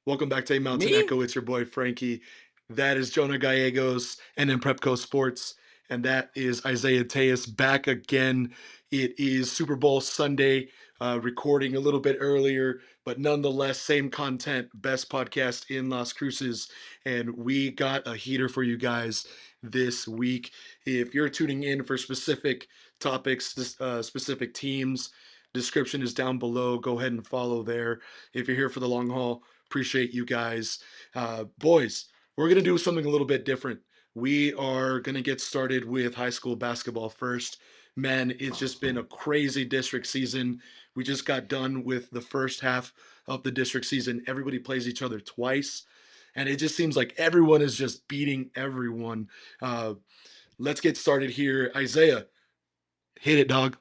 Welcome back to A Mountain Me? Echo. It's your boy Frankie. That is Jonah Gallegos and then Prepco Sports. And that is Isaiah Tejas back again. It is Super Bowl Sunday, recording a little bit earlier, but nonetheless, same content, best podcast in Las Cruces. And we got a heater for you guys this week. If you're tuning in for specific topics, specific teams, description is down below. Go ahead and follow there. If you're here for the long haul, appreciate you guys. Boys, we're going to do something a little bit different. We are going to get started with high school basketball first. Man, it's just been a crazy district season. We just got done with the first half of the district season. Everybody plays each other twice, and it just seems like everyone is just beating everyone. Uh, let's get started here. Isaiah, hit it, dog.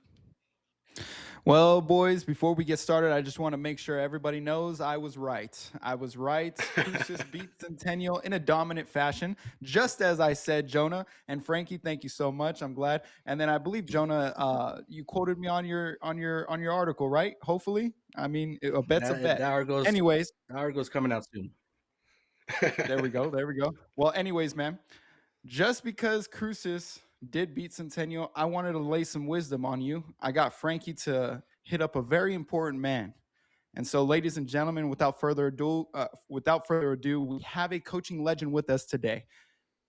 Well, boys, before we get started, I just want to make sure everybody knows I was right. I was right. Crucis beat Centennial in a dominant fashion, just as I said, Jonah and Frankie. Thank you so much. I'm glad. And then I believe Jonah, you quoted me on your article, right? Hopefully, I mean, a bet's a That bet. that article's Anyways, that article's coming out soon. there we go. There we go. Well, anyways, man, just because Crucis did beat Centennial, I wanted to lay some wisdom on you. I got Frankie to hit up a very important man. And so, ladies and gentlemen, without further ado, we have a coaching legend with us today.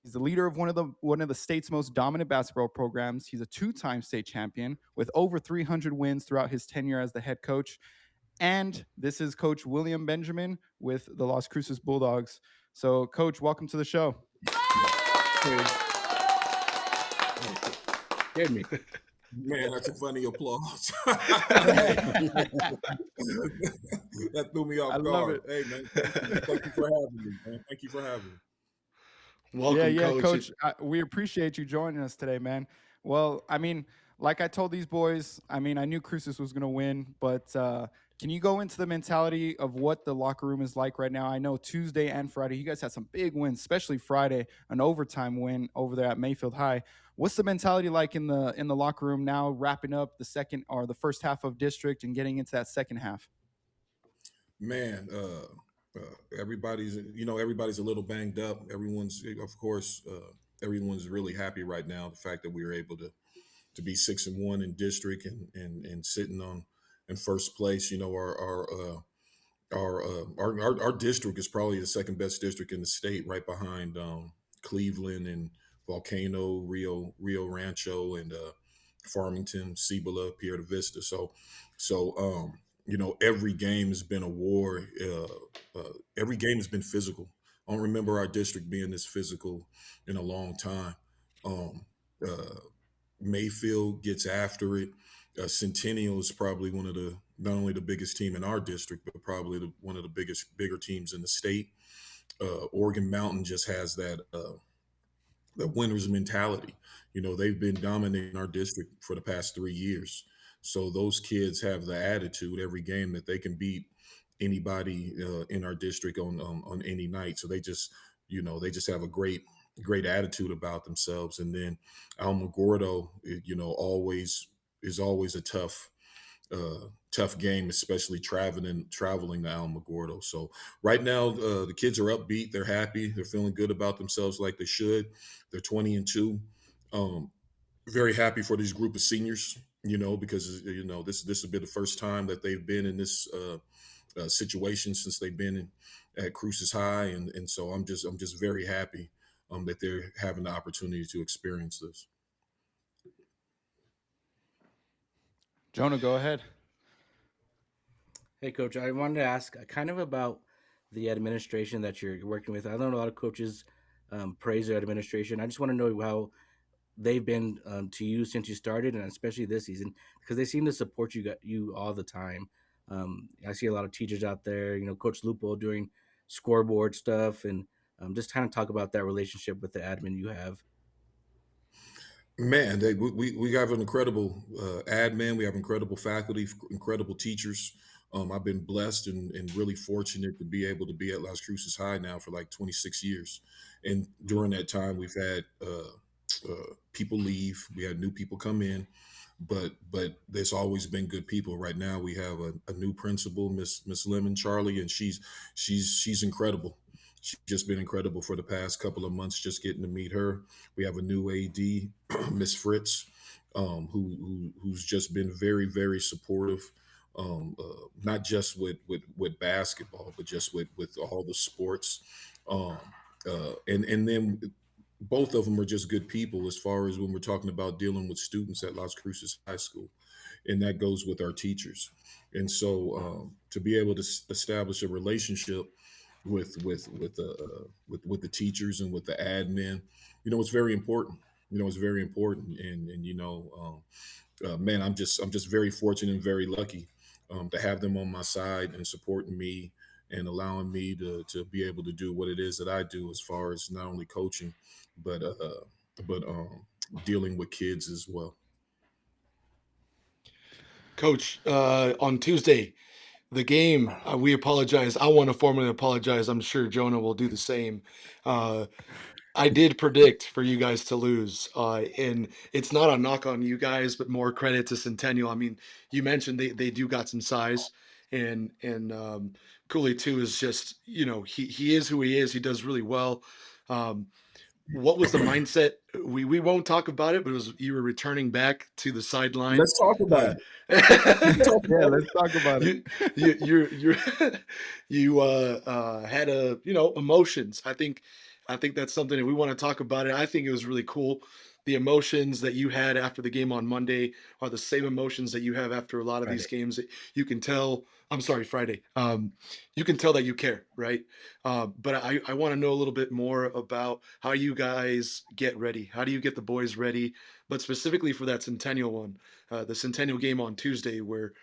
He's the leader of one of the state's most dominant basketball programs. He's a two-time state champion with over 300 wins throughout his tenure as the head coach. And this is Coach William Benjamin with the Las Cruces Bulldogs. So, Coach, welcome to the show. Scared scared me. Man, that's a funny applause. That threw me I off love guard. it. Hey, man, thank you for having me, man. Thank you for having me. Yeah, Welcome, yeah, coach. coach. We appreciate you joining us today, man. Well, I mean, like I told these boys, I mean, I knew Cruces was going to win, but can you go into the mentality of what the locker room is like right now? I know Tuesday and Friday, you guys had some big wins, especially Friday, an overtime win over there at Mayfield High. What's the mentality like in the locker room now, wrapping up the second or the first half of district and getting into that second half? Man, everybody's a little banged up. Of course, everyone's really happy right now. The fact that we were able to be 6-1 in district and sitting on in first place. You know, our district is probably the second best district in the state, right behind Cleveland and Volcano, Rio Rancho, and Farmington, Cibola, Pierre de Vista. Every game has been a war. Every game has been physical. I don't remember our district being this physical in a long time. Um, uh, Mayfield gets after it. Centennial is probably one of the not only the biggest team in our district, but probably one of the bigger teams in the state. Oregon Mountain just has that winner's mentality. You know, they've been dominating our district for the past 3 years. So those kids have the attitude every game that they can beat anybody in our district on any night. So they just have a great attitude about themselves. And then Alamogordo, always is always a tough game, especially traveling to Alamogordo. So right now, the kids are upbeat. They're happy. They're feeling good about themselves, like they should. They're 20-2. Um, Very happy for this group of seniors. Because this has been the first time that they've been in this situation since they've been at Cruces High, and so I'm just very happy that they're having the opportunity to experience this. Jonah, go ahead. Hey, Coach, I wanted to ask kind of about the administration that you're working with. I know a lot of coaches praise their administration. I just want to know how they've been to you since you started, and especially this season, because they seem to support you all the time. I see a lot of teachers out there, Coach Lupo doing scoreboard stuff, and just kind of talk about that relationship with the admin you have. Man, we have an incredible admin. We have incredible faculty, incredible teachers. I've been blessed and really fortunate to be able to be at Las Cruces High now for like 26 years. And during that time, we've had people leave. We had new people come in. but there's always been good people. Right now we have a new principal, Miss Lemon Charlie, and she's incredible. She's just been incredible for the past couple of months, just getting to meet her. We have a new AD, Miss Fritz, who's just been very supportive, not just with basketball, but just with all the sports. Um, and then both of them are just good people as far as when we're talking about dealing with students at Las Cruces High School, and that goes with our teachers. And so to be able to establish a relationship with the teachers and with the admin, it's very important. It's very important, and man, I'm just very fortunate and very lucky to have them on my side and supporting me and allowing me to be able to do what it is that I do as far as not only coaching, but dealing with kids as well. Coach, on Tuesday, the game, we apologize. I want to formally apologize. I'm sure Jonah will do the same. Uh, I did predict for you guys to lose, and it's not a knock on you guys, but more credit to Centennial. I mean, you mentioned they do got some size, and Cooley too is just he is who he is. He does really well. Um, what was the mindset? We won't talk about it, but it was you were returning back to the sideline. Let's talk about Uh, it. Let's talk Yeah, about it. let's talk about it. you you you had emotions. I think that's something that we want to talk about it. I think it was really cool. The emotions that you had after the game on Monday are the same emotions that you have after a lot of these Friday. games. You can tell. I'm sorry, Friday. You can tell that you care, right? But I want to know a little bit more about how you guys get ready. How do you get the boys ready? But specifically for that Centennial one, the Centennial game on Tuesday, where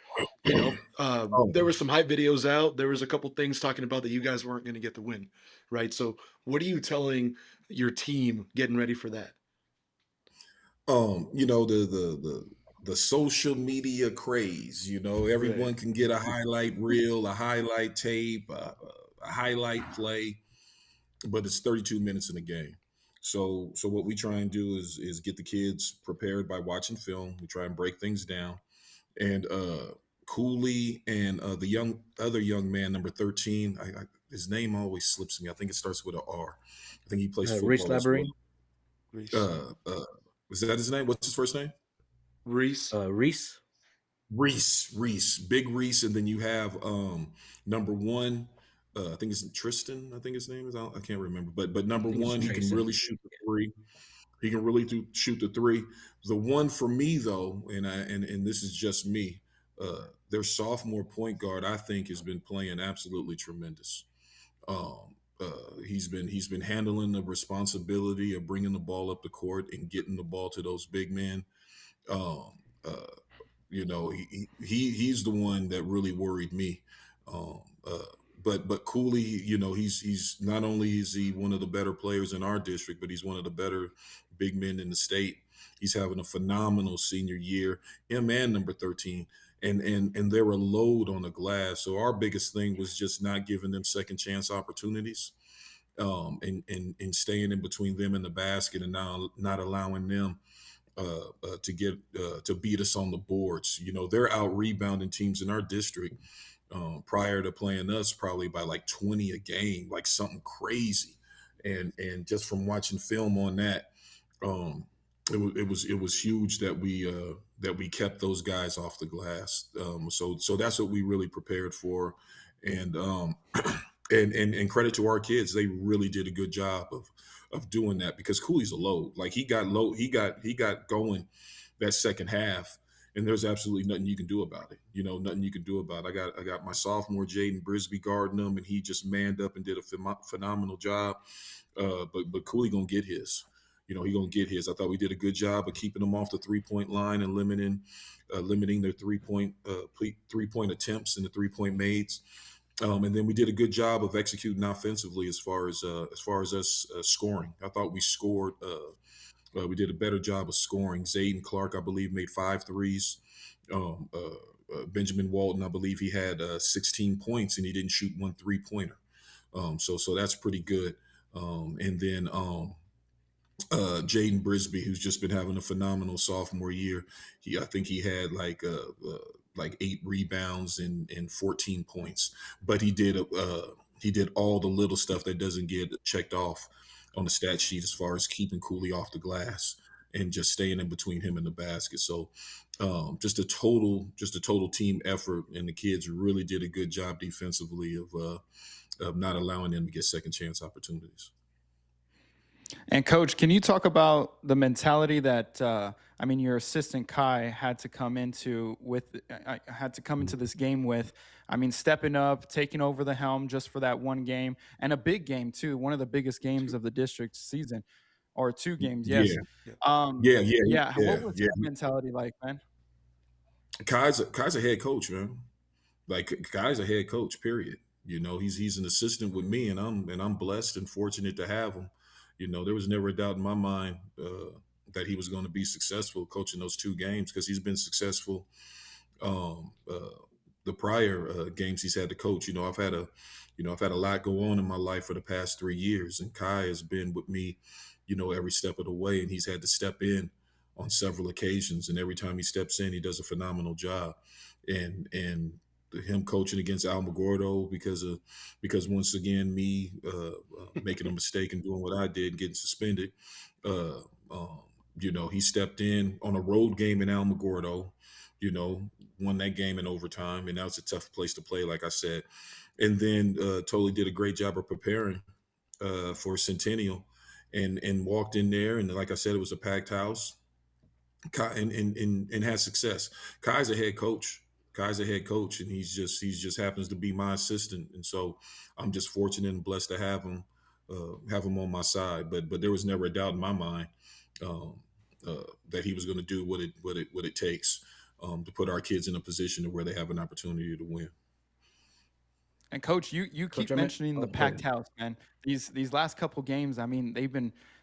Oh, there were some hype videos out. There was a couple things talking about that you guys weren't going to get the win, right? So, what are you telling your team getting ready for that? the social media craze. Right. Everyone can get a highlight reel, a highlight tape, a highlight play, but it's 32 minutes in a game. So what we try and do is get the kids prepared by watching film. We try and break things down. And Cooley and the other young man, number 13, his name always slips me. I think it starts with a R. I think he plays Reese football as well. Labyrinth. Reese. Uh, is that his name? What's his first name? Reese. Reese. Reese, Big Reese, and then you have number one. I think it's Tristan. I think his name is. I can't remember, but I number think it's one, he can Trayson. really shoot the three. He can really shoot the three. The one for me though, and this is just me. Their sophomore point guard, I think, has been playing absolutely tremendous. He's been handling the responsibility of bringing the ball up the court and getting the ball to those big men. Um, uh, he's the one that really worried me. Um, uh, but Cooley, he's not only is he one of the better players in our district, but he's one of the better big men in the state. He's having a phenomenal senior year. Him and number 13. And they're a load on the glass. So our biggest thing was just not giving them second chance opportunities, and staying in between them and the basket, and now not allowing them to beat us on the boards. They're out rebounding teams in our district prior to playing us probably by like 20 a game, like something crazy. And just from watching film on that, um, it was huge that we kept those guys off the glass. So that's what we really prepared for, and and credit to our kids, they really did a good job of doing that, because Cooley's a load. Like he got going that second half, and there's absolutely nothing you can do about it. Nothing you can do about it. I got my sophomore Jaden Brisby guarding him, and he just manned up and did a phenomenal job. But Cooley gonna get his. He gonna get his. I thought we did a good job of keeping them off the 3-point line and limiting their 3-point attempts and the 3-point mades. And then we did a good job of executing offensively as far as us scoring. I thought we scored. We did a better job of scoring. Zayden Clark, I believe, made 5 threes. Benjamin Walton, I believe he had 16 points, and he didn't shoot one 3-pointer. So that's pretty good. And then Jaden Brisby, who's just been having a phenomenal sophomore year. I think he had like 8 rebounds and 14 points, but he did all the little stuff that doesn't get checked off on the stat sheet as far as keeping Cooley off the glass and just staying in between him and the basket. So just a total team effort, and the kids really did a good job defensively of not allowing them to get second chance opportunities. And coach, can you talk about the mentality that I mean, your assistant Kai had to come into this game with? I mean, stepping up, taking over the helm just for that one game and a big game too, one of the biggest games Two. of the district season, or 2 games. Yes. Yeah, Yeah. Yeah. yeah, What was yeah. that mentality like, man? Kai's a head coach, man. Like Kai's a head coach. Period. He's an assistant with me, and I'm blessed and fortunate to have him. There was never a doubt in my mind that he was going to be successful coaching those 2 games because he's been successful um, uh, the prior games he's had to coach. I've had a lot go on in my life for the past 3 years, and Kai has been with me, every step of the way, and he's had to step in on several occasions, and every time he steps in, he does a phenomenal job. And him coaching against Almagordo because once again me making a mistake and doing what I did and getting suspended. Uh, um, he stepped in on a road game in Almagordo. Won that game in overtime, and that was a tough place to play, like I said. And then totally did a great job of preparing for Centennial, and walked in there, and like I said, it was a packed house. Kai, and had success. Kai's a head coach. Kai's a head coach, and he's just happens to be my assistant, and so I'm just fortunate and blessed to have him on my side. But there was never a doubt in my mind um, that he was going to do what it takes to put our kids in a position to where they have an opportunity to win. And coach, you Coach, keep I mean, mentioning oh, the go packed ahead. house, man. These last couple games, I mean,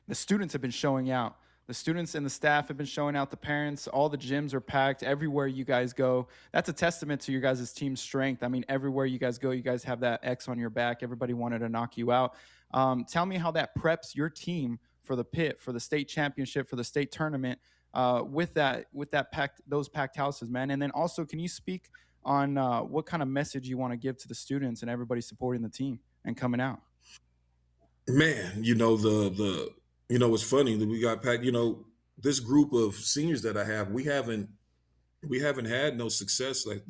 the students have been showing out. The students and the staff have been showing out. The parents, all the gyms are packed everywhere you guys go. That's a testament to your guys' team strength. I mean, everywhere you guys go, you guys have that X on your back. Everybody wanted to knock you out. Tell me how that preps your team for the pit, for the state championship, for the state tournament. With that those packed houses, man. And then also, can you speak on what kind of message you want to give to the students and everybody supporting the team and coming out? Man, what's funny that we got packed. This group of seniors that I have, we haven't had no success like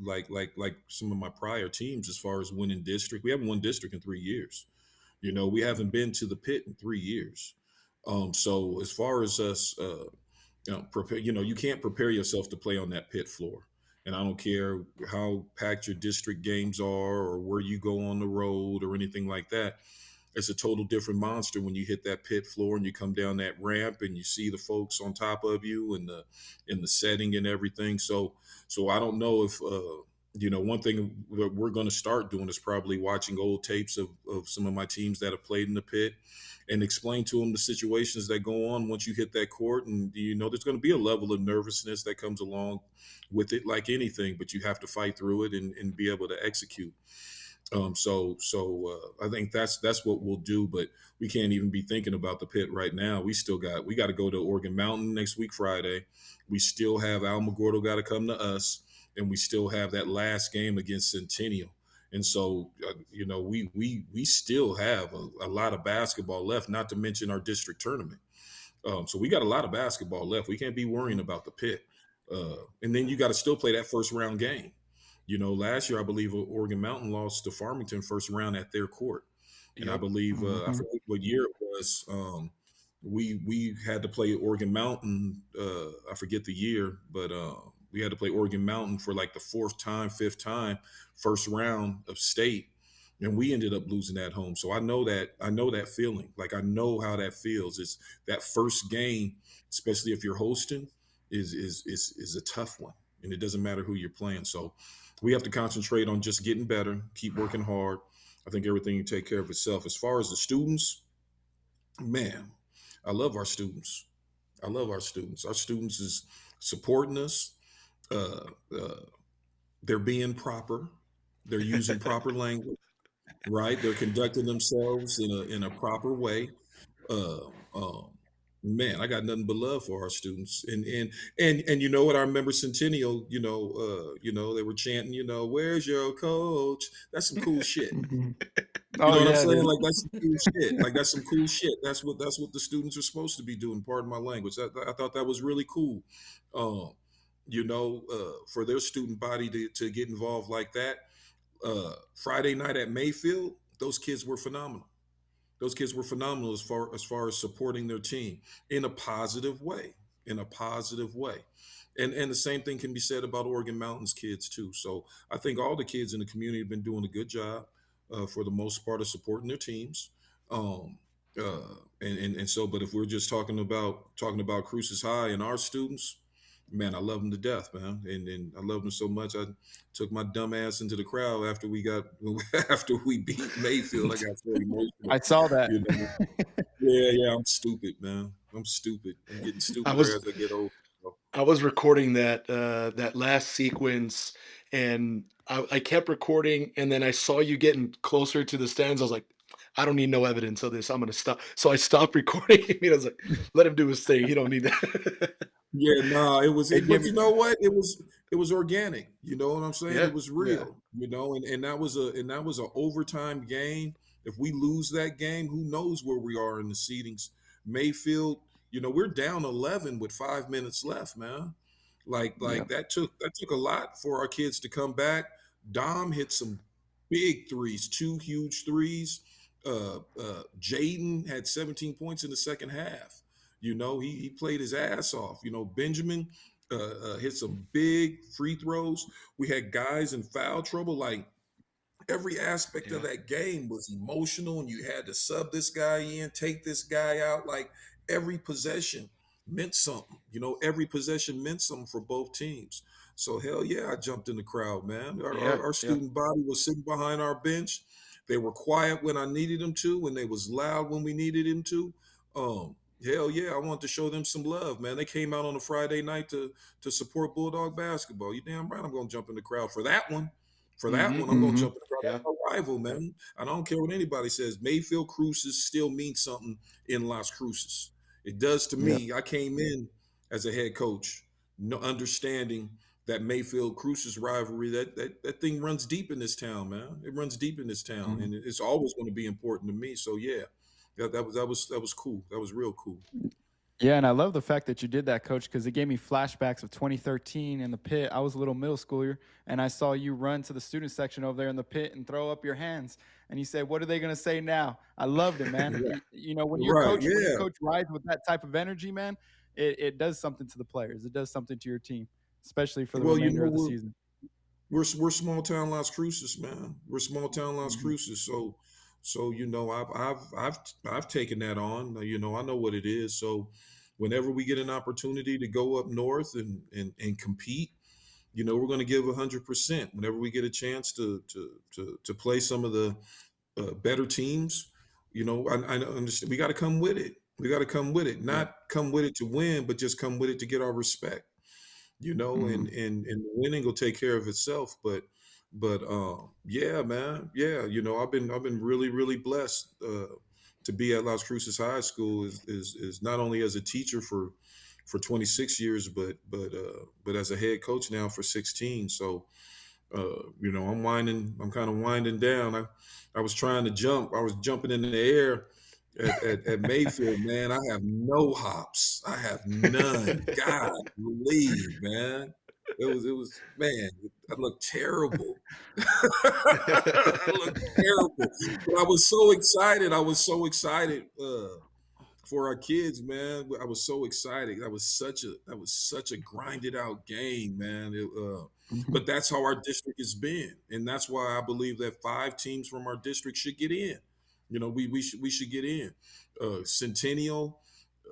some of my prior teams as far as winning district. We haven't won district in 3 years. We haven't been to the pit in 3 years. So as far as us, prepare. You can't prepare yourself to play on that pit floor. And I don't care how packed your district games are or where you go on the road or anything like that. It's a total different monster when you hit that pit floor and you come down that ramp and you see the folks on top of you and the setting and everything. So I don't know if one thing that we're going to start doing is probably watching old tapes of some of my teams that have played in the pit and explain to them the situations that go on once you hit that court. And there's going to be a level of nervousness that comes along with it, like anything, but you have to fight through it and be able to execute. I think that's what we'll do, but we can't even be thinking about the pit right now. We got to go to Oregon Mountain next week, Friday. We still have Alamogordo got to come to us, and we still have that last game against Centennial. And so, we still have a lot of basketball left, not to mention our district tournament. So we got a lot of basketball left. We can't be worrying about the pit. And then you got to still play that first round game. Last year I believe Oregon Mountain lost to Farmington first round at their court, and I Yep. believe I Mhm. forget what year it was. We had to play Oregon Mountain. I forget the year, but we had to play Oregon Mountain for like the fifth time, first round of state, and we ended up losing at home. So I know that feeling. Like I know how that feels. It's that first game, especially if you're hosting, is a tough one, and it doesn't matter who you're playing. So we have to concentrate on just getting better, keep working hard. I think everything will take care of itself. As far as the students, man, I love our students. I love our students. Our students is supporting us. Uh, uh, they're being proper. They're using proper language, right? They're conducting themselves in a proper way. Uh, um, Man, I got nothing but love for our students. And you know what? I remember Centennial, they were chanting, where's your coach? That's some cool shit. Mhm. You Oh know what I'm yeah, it saying? is. Like that's some cool shit. Like that's some cool shit. That's what the students are supposed to be doing. Pardon my language. I thought that was really cool. Um, for their student body to get involved like that. Friday night at Mayfield, those kids were phenomenal. Those kids were phenomenal as far as supporting their team in a positive way. In a positive way. And the same thing can be said about Oregon Mountains kids too. So I think all the kids in the community have been doing a good job for the most part of supporting their teams. Um, and so, but if we're just talking about Cruces High and our students, man, I love them to death, man, and I love them so much. I took my dumb ass into the crowd after we got after we beat Mayfield. I got so emotional, I saw that. you know. Yeah, yeah, I'm stupid, man. I'm stupid. I'm getting I stupider was as I get older. So, I was recording that last sequence, and I kept recording, and then I saw you getting closer to the stands. I was like, I don't need no evidence of this. I'm gonna stop. So I stopped recording. I was like, let him do his thing. He don't need that. yeah, nah, It but gave me you know what? It was organic. You know what I'm saying? Yeah, It was yeah, real. And that was a overtime game. If we lose that game, who knows where we are in the seedings? Mayfield, we're down 11 with 5 minutes left, man. Like yeah. that took a lot for our kids to come back. Dom hit some big threes, two huge threes. Jaden had 17 points in the second half. He played his ass off. Benjamin hit some big free throws. We had guys in foul trouble. Like every aspect of yeah. that game was emotional, and you had to sub this guy in, take this guy out. Like every possession meant something. Every possession meant something for both teams. So hell yeah, I jumped in the crowd, man. Our, Yeah, our, our yeah. student body was sitting behind our bench. They were quiet when I needed them to, and they was loud when we needed them to. Hell yeah, I wanted to show them some love, man. They came out on a Friday night to support Bulldog basketball. You damn right, I'm gonna jump in the crowd for that one. For that Mhm, one, I'm gonna Hmm. jump in the crowd. yeah. That's my rival, man. I don't care what anybody says. Mayfield Cruces still means something in Las Cruces. It does to Yeah. me. I came in as a head coach, no understanding that Mayfield Cruces rivalry. That thing runs deep in this town, man. It runs deep in this town, Mhm. and it's always going to be important to me. So yeah, that was cool. That was real cool. Yeah, and I love the fact that you did that, coach, because it gave me flashbacks of 2013 in the pit. I was a little middle schooler, and I saw you run to the student section over there in the pit and throw up your hands. And you said, "What are they going to say now?" I loved it, man. Right, When your right, coach, yeah. rides with that type of energy, man, it does something to the players. It does something to your team, especially for the Well, remainder of the season. we're small town Las Cruces, man. We're small town Las Hmm. Cruces. So I've taken that on. I know what it is. So whenever we get an opportunity to go up north and compete, we're going to give 100%. Whenever we get a chance to play some of the better teams, I understand we got to come with it. We got to come with it, Yeah. not come with it to win, but just come with it to get our respect. Hmm. And winning will take care of itself. But yeah, man, yeah, I've been really really blessed to be at Las Cruces High School is not only as a teacher for 26 years, but as a head coach now for 16. So I'm kind of winding down. I was trying to jump. I was jumping in the air at Mayfield, man. I have no hops. I have none. God, believe, man. It was, man, I looked terrible. I looked terrible. But I was so excited. I was so excited. For our kids, man. I was so excited. That was such a grinded out game, man. Hmm. But that's how our district has been, and that's why I believe that 5 teams from our district should get in. We should get in. Centennial,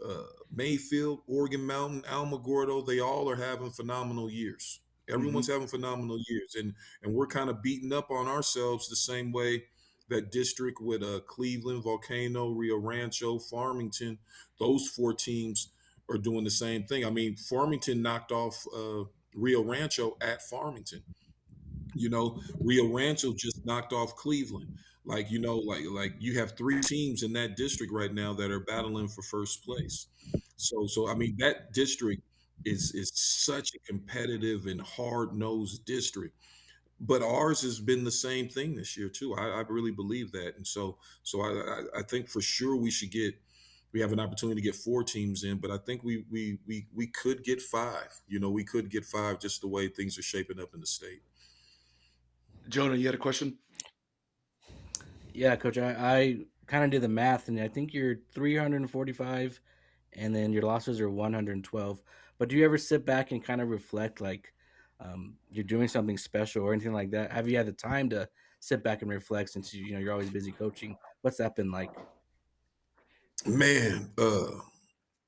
uh, Mayfield, Oregon Mountain, Alamogordo, they all are having phenomenal years. Everyone's Mhm, having phenomenal years, and we're kind of beating up on ourselves the same way that district with Cleveland, Volcano, Rio Rancho, Farmington. Those 4 teams are doing the same thing. I mean, Farmington knocked off Rio Rancho at Farmington. Rio Rancho just knocked off Cleveland. Like you have 3 teams in that district right now that are battling for first place. So I mean that district is such a competitive and hard nosed district. But ours has been the same thing this year too. I really believe that, and so I think for sure we have an opportunity to get 4 teams in, but I think we could get 5. You know, we could get 5 just the way things are shaping up in the state. Jonah, you had a question? Yeah, coach, I kind of did the math, and I think you're 345, and then your losses are 112. But do you ever sit back and kind of reflect, like you're doing something special or anything like that? Have you had the time to sit back and reflect since you're always busy coaching? What's that been like? Man, a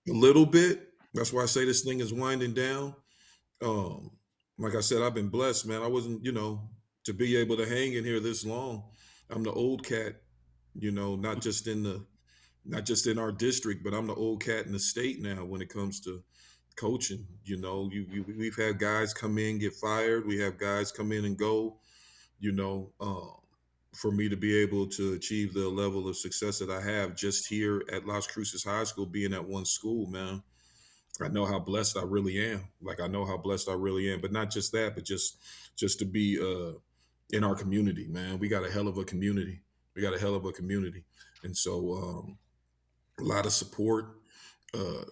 little bit. That's why I say this thing is winding down. Um, like I said, I've been blessed, man. I wasn't, to be able to hang in here this long. I'm the old cat, not just in our district, but I'm the old cat in the state now when it comes to coaching. We've had guys come in, get fired. We have guys come in and go. You know, for me to be able to achieve the level of success that I have just here at Las Cruces High School, being at one school, man, I know how blessed I really am. Like I know how blessed I really am. But not just that, but just to be in our community, man. We got a hell of a community. We got a hell of a community, and so a lot of support,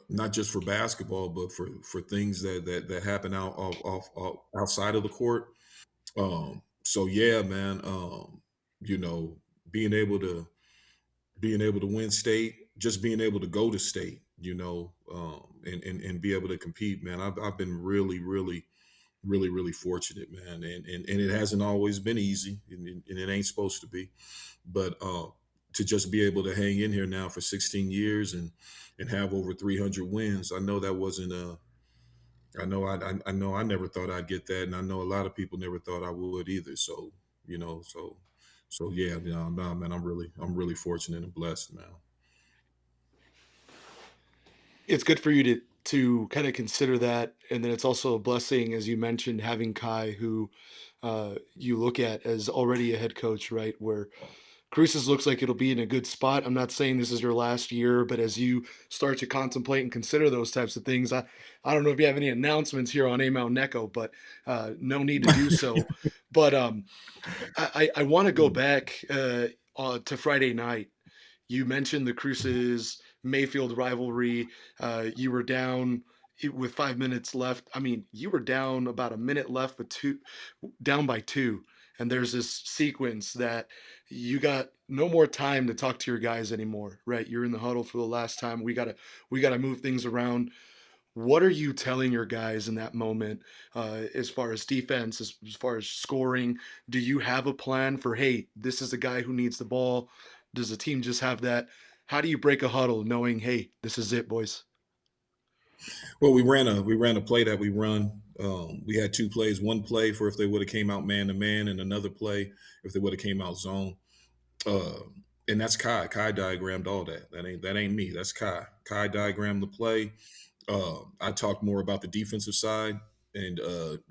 not just for basketball, but for things that happen outside of the court. So yeah, man. You know, being able to being able to win state, just being able to go to state, and be able to compete, man. I've been really fortunate, man. And it hasn't always been easy, and it ain't supposed to be. But to just be able to hang in here now for 16 years and have over 300 wins, I know that wasn't I know I never thought I'd get that, and I know a lot of people never thought I would either. So you know, so so yeah, no, man, I'm really fortunate and blessed, man. It's good for you to kind of consider that, and then it's also a blessing, as you mentioned, having Kai, who you look at as already a head coach, right? Where Cruces looks like it'll be in a good spot. I'm not saying this is your last year, but as you start to contemplate and consider those types of things, I don't know if you have any announcements here on A Mountain Echo, but no need to do so. But I want to go back to Friday night. You mentioned the Cruces Mayfield rivalry. You were down with 5 minutes left. I mean, you were down about a minute left with down by two. And there's this sequence that you got no more time to talk to your guys anymore, right? You're in the huddle for the last time. We gotta move things around. What are you telling your guys in that moment, as far as defense, as far as scoring? Do you have a plan for, hey, this is the guy who needs the ball? Does the team just have that? How do you break a huddle knowing, hey, this is it, boys? Well, we ran a play that we run. We had 2 plays. One play for if they would have came out man to man, and another play if they would have came out zone. Uh, and that's Kai. Kai diagrammed all that. That ain't me. That's Kai. Kai diagrammed the play. I talked more about the defensive side, and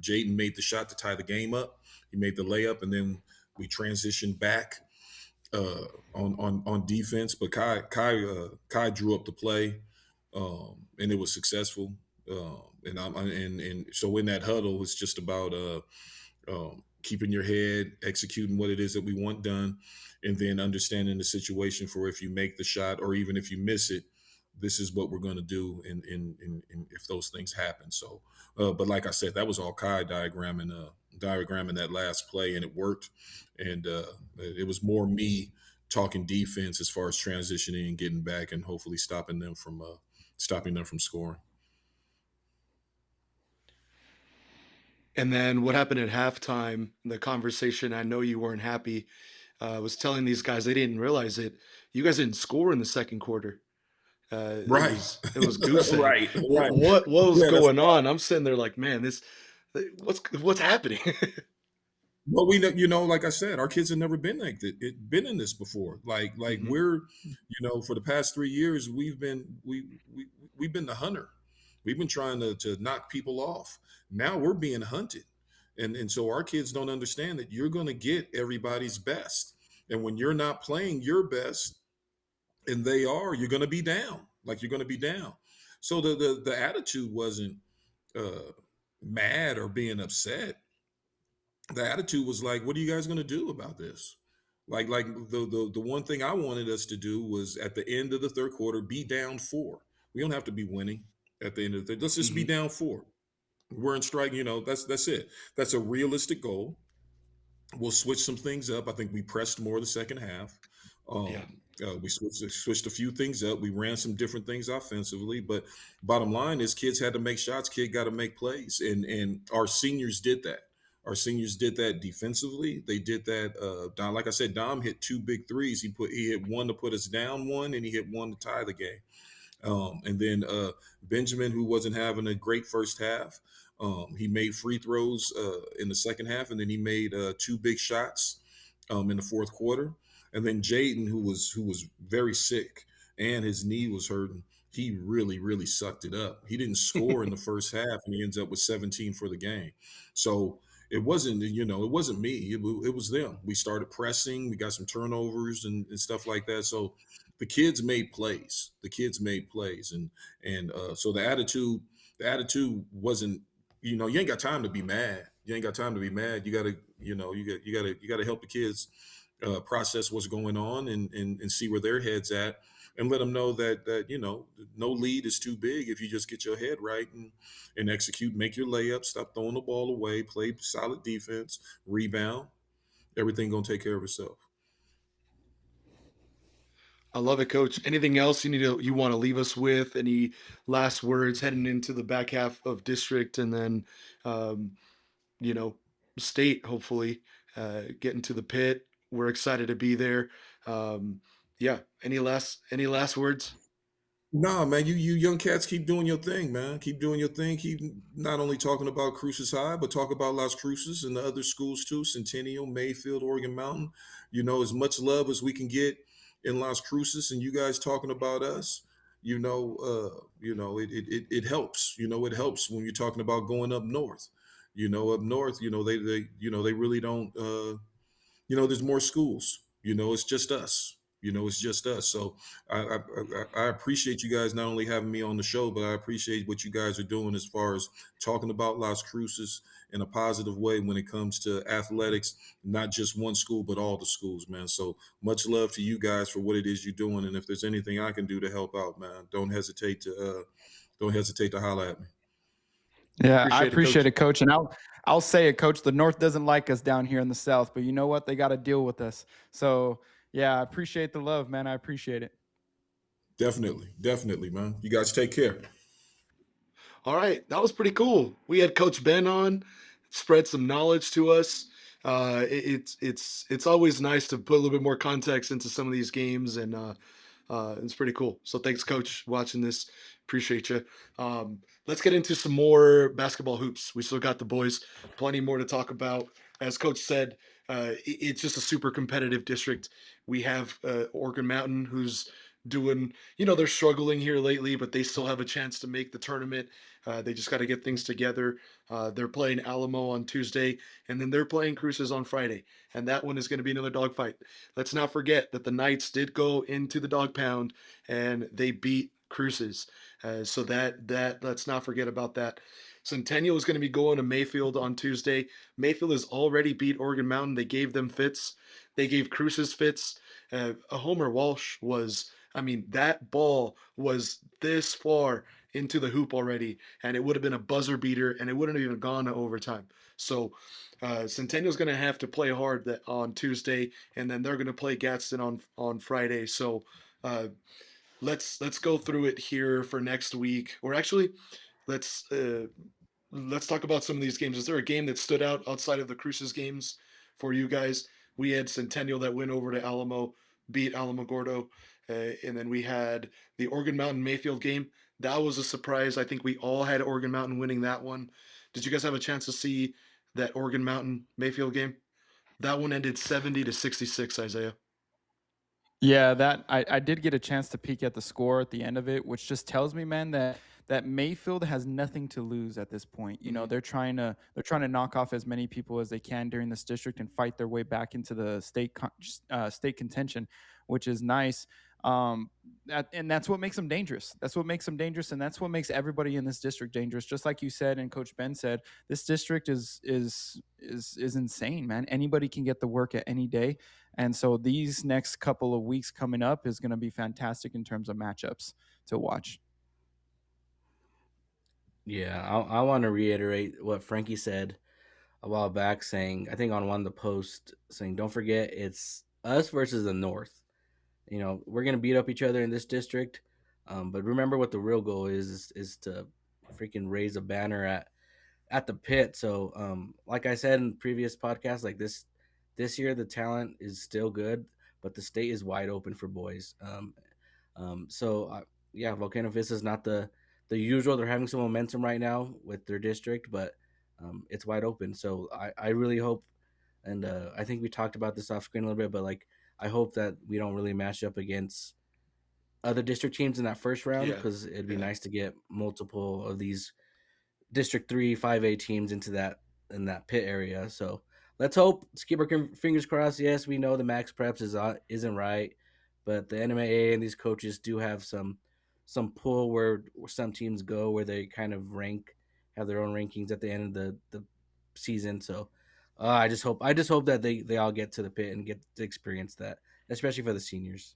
Jaden made the shot to tie the game up. He made the layup, and then we transitioned back uh, on defense. But Kai drew up the play, and it was successful. And so in that huddle, it's just about keeping your head, executing what it is that we want done, and then understanding the situation for if you make the shot or even if you miss it, this is what we're going to do in if those things happen. So, but like I said, that was all Kai diagramming that last play, and it worked. And it was more me talking defense as far as transitioning and getting back, and hopefully stopping them from scoring. And then what happened at halftime? The conversation, I know you weren't happy. Was telling these guys they didn't realize it. You guys didn't score in the second quarter. It Right, was goose egg. right. What was Yeah, that's going on? I'm sitting there like, man, this what's happening? well, we know, like I said, our kids have never been like that. Been in this before. Like Hmm. we're, for the past 3 years, we've been the hunter. We've been trying to knock people off. Now we're being hunted, and so our kids don't understand that you're going to get everybody's best, and when you're not playing your best, and they are, you're going to be down. Like you're going to be down. So the attitude wasn't uh, mad or being upset. The attitude was like, "What are you guys going to do about this?" Like the one thing I wanted us to do was at the end of the third quarter be down four. We don't have to be winning at the end of the third. Let's just be Hmm. down four. We're in strike. That's it. That's a realistic goal. We'll switch some things up. I think we pressed more the second half. Yeah. We switched a few things up. We ran some different things offensively, but bottom line is kids had to make shots. Kid got to make plays, and our seniors did that. Our seniors did that defensively. They did that. Dom, like I said, Dom hit two big threes. He hit one to put us down one, and he hit one to tie the game. And then Benjamin, who wasn't having a great first half, he made free throws in the second half, and then he made two big shots in the fourth quarter. And then Jaden, who was very sick and his knee was hurting, he really sucked it up. He didn't score in the first half, and he ends up with 17 for the game. So it wasn't me. It was them. We started pressing. We got some turnovers and stuff like that. So the kids made plays. The kids made plays, and so the attitude wasn't. You ain't got time to be mad. You ain't got time to be mad. You gotta, you gotta help the kids process what's going on and see where their heads at, and let them know that no lead is too big if you just get your head right and execute, make your layup, stop throwing the ball away, play solid defense, rebound. Everything gonna take care of itself. I love it, Coach. Anything else you want to leave us with? Any last words heading into the back half of district, and then um, you know state? Hopefully, getting to the pit. We're excited to be there. Yeah. Any last words? Nah, man, you young cats keep doing your thing, man. Keep doing your thing. Keep not only talking about Cruces High, but talk about Las Cruces and the other schools too, Centennial, Mayfield, Oregon Mountain. As much love as we can get in Las Cruces, and you guys talking about us. It helps. It helps when you're talking about going up north. Up north, they really don't. There's more schools. It's just us. It's just us. So I appreciate you guys not only having me on the show, but I appreciate what you guys are doing as far as talking about Las Cruces in a positive way when it comes to athletics, not just one school, but all the schools, man. So much love to you guys for what it is you're doing. And if there's anything I can do to help out, man, don't hesitate to holler at me. Yeah, I Appreciate it, appreciate Coach. it, Coach. And I'll say it, Coach. The North doesn't like us down here in the South, but you know what? They got to deal with us. So yeah, I appreciate the love, man. I appreciate it. Definitely, man. You guys take care. All right, that was pretty cool. We had Coach Ben on, spread some knowledge to us. It's always nice to put a little bit more context into some of these games, and it's pretty cool. So thanks, Coach, watching this. Appreciate you. Let's get into some more basketball hoops. We still got the boys, plenty more to talk about. As Coach said, it's just a super competitive district. We have Oregon Mountain, who's doing, they're struggling here lately, but they still have a chance to make the tournament. They just got to get things together. They're playing Alamo on Tuesday, and then they're playing Cruces on Friday, and that one is going to be another dogfight. Let's not forget that the Knights did go into the dog pound and they beat Cruces. So that let's not forget about that. Centennial is going to be going to Mayfield on Tuesday. Mayfield has already beat Oregon Mountain. They gave them fits. They gave Cruces fits. A Homer Walsh was, I mean, that ball was this far into the hoop already, and it would have been a buzzer beater, and it wouldn't have even gone to overtime. So Centennial's going to have to play hard on Tuesday, and then they're going to play Gadsden on Friday. So uh, let's go through it here for next week, or actually, let's uh, let's talk about some of these games. Is there a game that stood out outside of the Cruces games for you guys? We had Centennial that went over to Alamo, beat Alamo Gordo, and then we had the Oregon Mountain Mayfield game. That was a surprise. I think we all had Oregon Mountain winning that one. Did you guys have a chance to see that Oregon Mountain Mayfield game? That one ended 70-66, Isaiah. Yeah, that I did get a chance to peek at the score at the end of it, which just tells me, man, that Mayfield has nothing to lose at this point. Mhm. They're trying to knock off as many people as they can during this district and fight their way back into the state contention, which is nice. Um, and that's what makes them dangerous. That's what makes them dangerous, and that's what makes everybody in this district dangerous. Just like you said, and Coach Ben said, this district is insane, man. Anybody can get the work at any day, and so these next couple of weeks coming up is going to be fantastic in terms of matchups to watch. Yeah, I want to reiterate what Frankie said a while back, saying, I think on one of the posts, saying, don't forget it's us versus the North. You know, we're gonna beat up each other in this district, but remember what the real goal is to freaking raise a banner at the pit. So, like I said in previous podcasts, like this year the talent is still good, but the state is wide open for boys. Yeah, Volcano Vista is not the usual. They're having some momentum right now with their district, but it's wide open. So I really hope, and I think we talked about this off screen a little bit, but like I hope that we don't really match up against other district teams in that first round, Yeah, because it'd be yeah. nice to get multiple of these District 3 5A teams into that in that pit area. So let's hope. Let's keep our fingers crossed. Yes, we know the max preps isn't right, but the NMAA and these coaches do have some pull where some teams go where they kind of have their own rankings at the end of the season. So I just hope that they all get to the pit and get to experience that, especially for the seniors.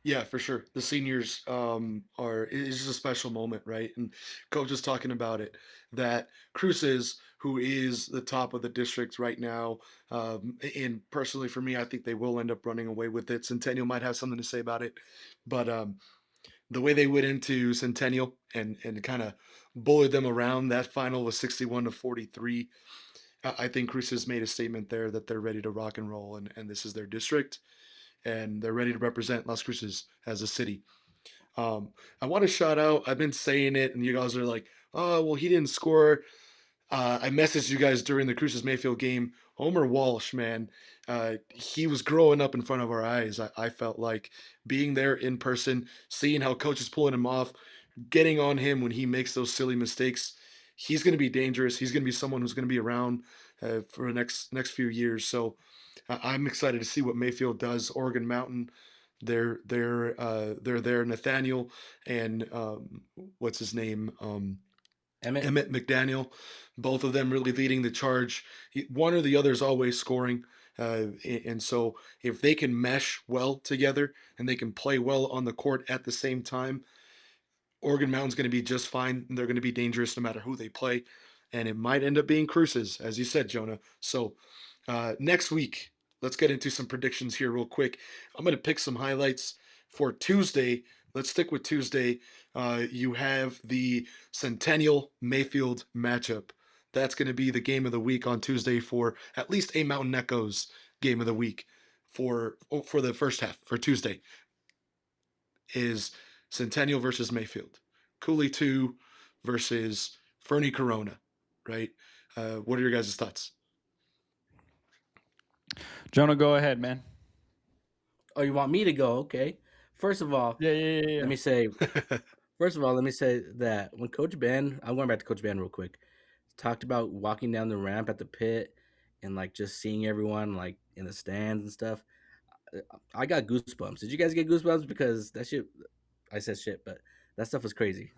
Yeah, for sure. The seniors are it's just a special moment, right? And coach was talking about it that Cruces, who is the top of the district right now, and personally for me, I think they will end up running away with it. Centennial might have something to say about it, but the way they went into Centennial and kind of bullied them around, that final was 61-43. I think Cruces made a statement there that they're ready to rock and roll, and this is their district, and they're ready to represent Las Cruces as a city. Um, I want to shout out. I've been saying it, and you guys are like, "Oh, well, he didn't score." I messaged you guys during the Cruces Mayfield game. Homer Walsh, man, he was growing up in front of our eyes. I felt like being there in person, seeing how coach is pulling him off, getting on him when he makes those silly mistakes. He's going to be dangerous. He's going to be someone who's going to be around for the next few years. So I'm excited to see what Mayfield does. Oregon Mountain, they're there. Nathaniel and what's his name? Emmett. Emmett McDaniel, both of them really leading the charge. One or the other is always scoring. And so if they can mesh well together and they can play well on the court at the same time, Oregon Mountain's going to be just fine. They're going to be dangerous no matter who they play. And it might end up being Cruces, as you said, Jonah. So next week, let's get into some predictions here real quick. I'm going to pick some highlights for Tuesday. Let's stick with Tuesday. You have the Centennial Mayfield matchup. That's going to be the game of the week on Tuesday for at least a Mountain Echoes game of the week for the first half for Tuesday is Centennial versus Mayfield. Cooley 2 versus Fernie Corona, right? What are your guys' thoughts? Jonah, go ahead, man. Oh, you want me to go? Okay. First of all, Yeah. let me say let me say that when Coach Ben, I'm going back to Coach Ben real quick, talked about walking down the ramp at the pit and like just seeing everyone like in the stands and stuff. I got goosebumps. Did you guys get goosebumps? Because that shit, I said shit, but that stuff was crazy.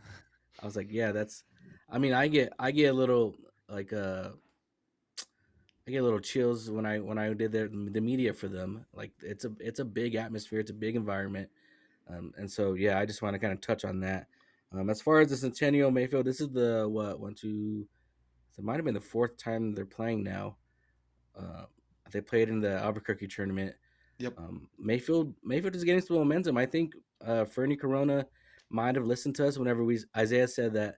I was like, yeah, that's. I mean, I get a little like I get a little chills when I did the media for them. Like it's a big atmosphere, it's a big environment. And so, yeah, I just want to kind of touch on that. As far as the Centennial Mayfield, this is the what one two. It might have been the fourth time they're playing now. Uh, they played in the Albuquerque tournament. Yep. Mayfield is getting some momentum. I think Fernie Corona might have listened to us whenever Isaiah said that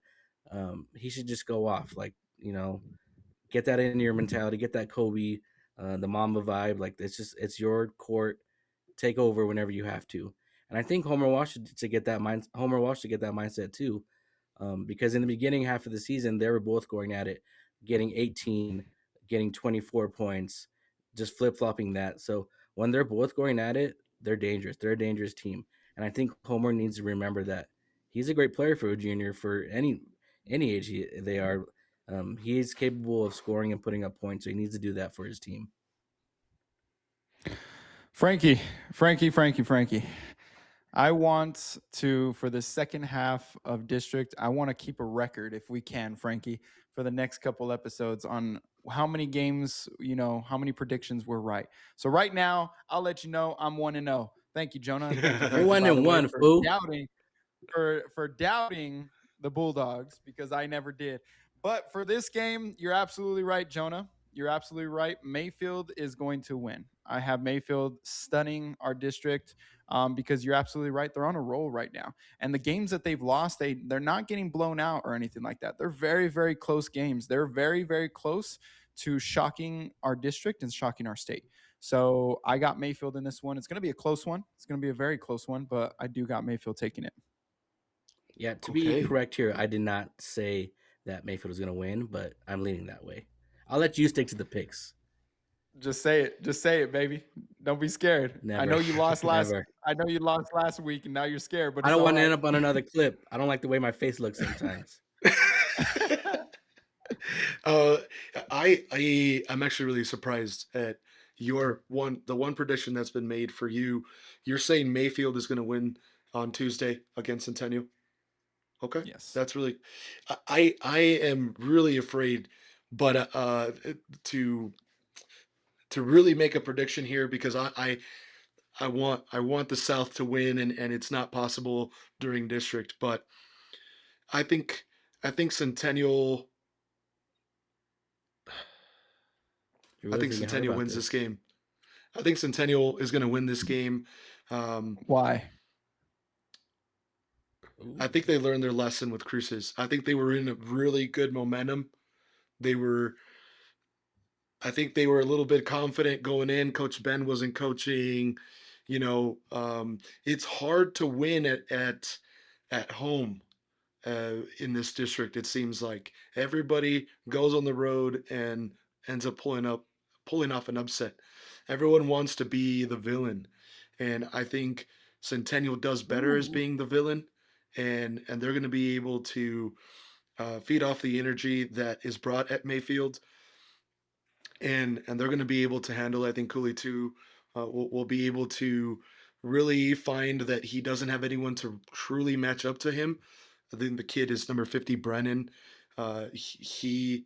he should just go off, like get that into your mentality, get that Kobe, the Mamba vibe. Like it's your court, take over whenever you have to. And I think Homer Walsh should get that mindset too, because in the beginning half of the season they were both going at it, getting 18, getting 24 points, just flip flopping that. So when they're both going at it, they're dangerous. They're a dangerous team, and I think Homer needs to remember that he's a great player for a junior for any age they are. He is capable of scoring and putting up points, so he needs to do that for his team. Frankie. I want to, for the second half of district, I want to keep a record if we can, Frankie, for the next couple episodes on how many games, how many predictions were right. So right now, I'll let you know I'm 1-0. Thank you, Jonah, and thank you, You're Frankie, one by the and way, one, for fool. doubting the Bulldogs because I never did. But for this game, you're absolutely right, Jonah. You're absolutely right. Mayfield is going to win. I have Mayfield stunning our district because you're absolutely right. They're on a roll right now, and the games that they've lost, they're not getting blown out or anything like that. They're very very close games. They're very very close to shocking our district and shocking our state. So I got Mayfield in this one. It's going to be a close one. It's going to be a very close one, but I do got Mayfield taking it. Yeah, to be Okay. correct here, I did not say that Mayfield was going to win, but I'm leaning that way. I'll let you stick to the picks. Just say it. Just say it, baby. Don't be scared. I Never, know you lost last. never. I know you lost last week, and now you're scared. But I it's don't all want to end right. up on another clip. I don't like the way my face looks sometimes. uh, I'm actually really surprised at the one prediction that's been made for you. You're saying Mayfield is going to win on Tuesday against Centennial. Okay, Yes. that's really. I am really afraid, but to to really make a prediction here because I want the South to win and it's not possible during district, but I think I think Centennial You're I really think thinking hard Centennial about wins this this. game. I think Centennial is going to win this game. Um, Why? I Ooh. think they learned their lesson with Cruces. I think they were in a really good momentum. They were, I think they were a little bit confident going in. Coach Ben wasn't coaching. It's hard to win at home in this district. It seems like everybody goes on the road and ends up pulling off an upset. Everyone wants to be the villain, and I think Centennial does better as Ooh. being the villain, and they're going to be able to feed off the energy that is brought at Mayfield, and they're going to be able to handle. I think Cooley too will be able to really find that he doesn't have anyone to truly match up to him. I think the kid is number 50, Brennan. He's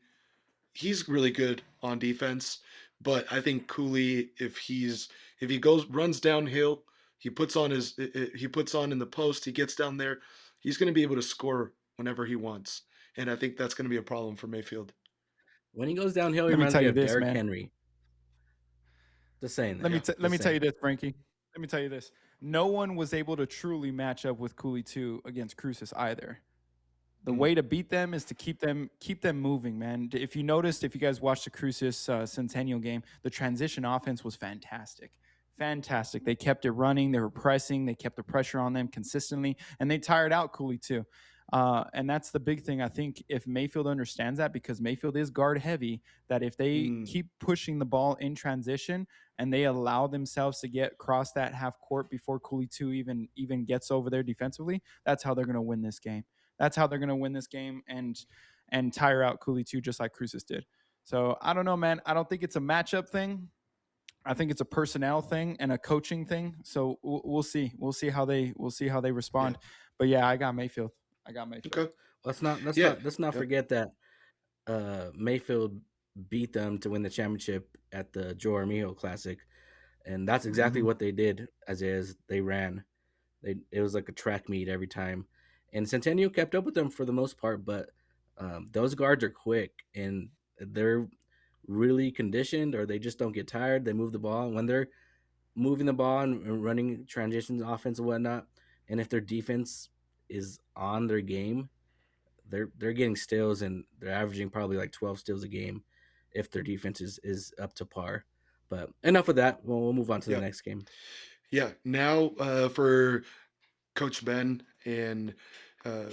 really good on defense, but I think Cooley, if he goes runs downhill, he puts on in the post, he gets down there, he's going to be able to score whenever he wants, and I think that's going to be a problem for Mayfield. When he goes downhill, he Let me reminds tell me you of this, Derrick man. Henry. Just saying Let that. me Yeah. t- let Just me tell you saying. this, Frankie. Let me tell you this. No one was able to truly match up with Cooley 2 against Cruces either. The Mm. way to beat them is to keep them moving, man. If you noticed, if you guys watched the Cruces Centennial game, the transition offense was fantastic. Fantastic. They kept it running. They were pressing. They kept the pressure on them consistently, and they tired out Cooley too. And that's the big thing. I think if Mayfield understands that, because Mayfield is guard heavy, that if they Mm. keep pushing the ball in transition and they allow themselves to get across that half court before Cooley 2 even gets over there defensively, that's how they're going to win this game. That's how they're going to win this game and tire out Cooley 2 just like Cruces did. So I don't know, man. I don't think it's a matchup thing. I think it's a personnel thing and a coaching thing. So we'll see. We'll see how they Yeah. respond. But yeah, I got Mayfield. I got Mayfield. Okay. Let's not let's Yeah. not let's not Yep. forget that Mayfield beat them to win the championship at the Joe Armijo Classic, and that's exactly Mm-hmm. what they did. As is, they ran. It was like a track meet every time, and Centennial kept up with them for the most part. But those guards are quick and they're really conditioned, or they just don't get tired. They move the ball when they're moving the ball and running transitions, offense and whatnot. And if their defense is on their game, they're getting steals and they're averaging probably like 12 steals a game if their defense is up to par. But enough of that. We'll move on to the Yeah. next game. Yeah. Now for Coach Ben and uh,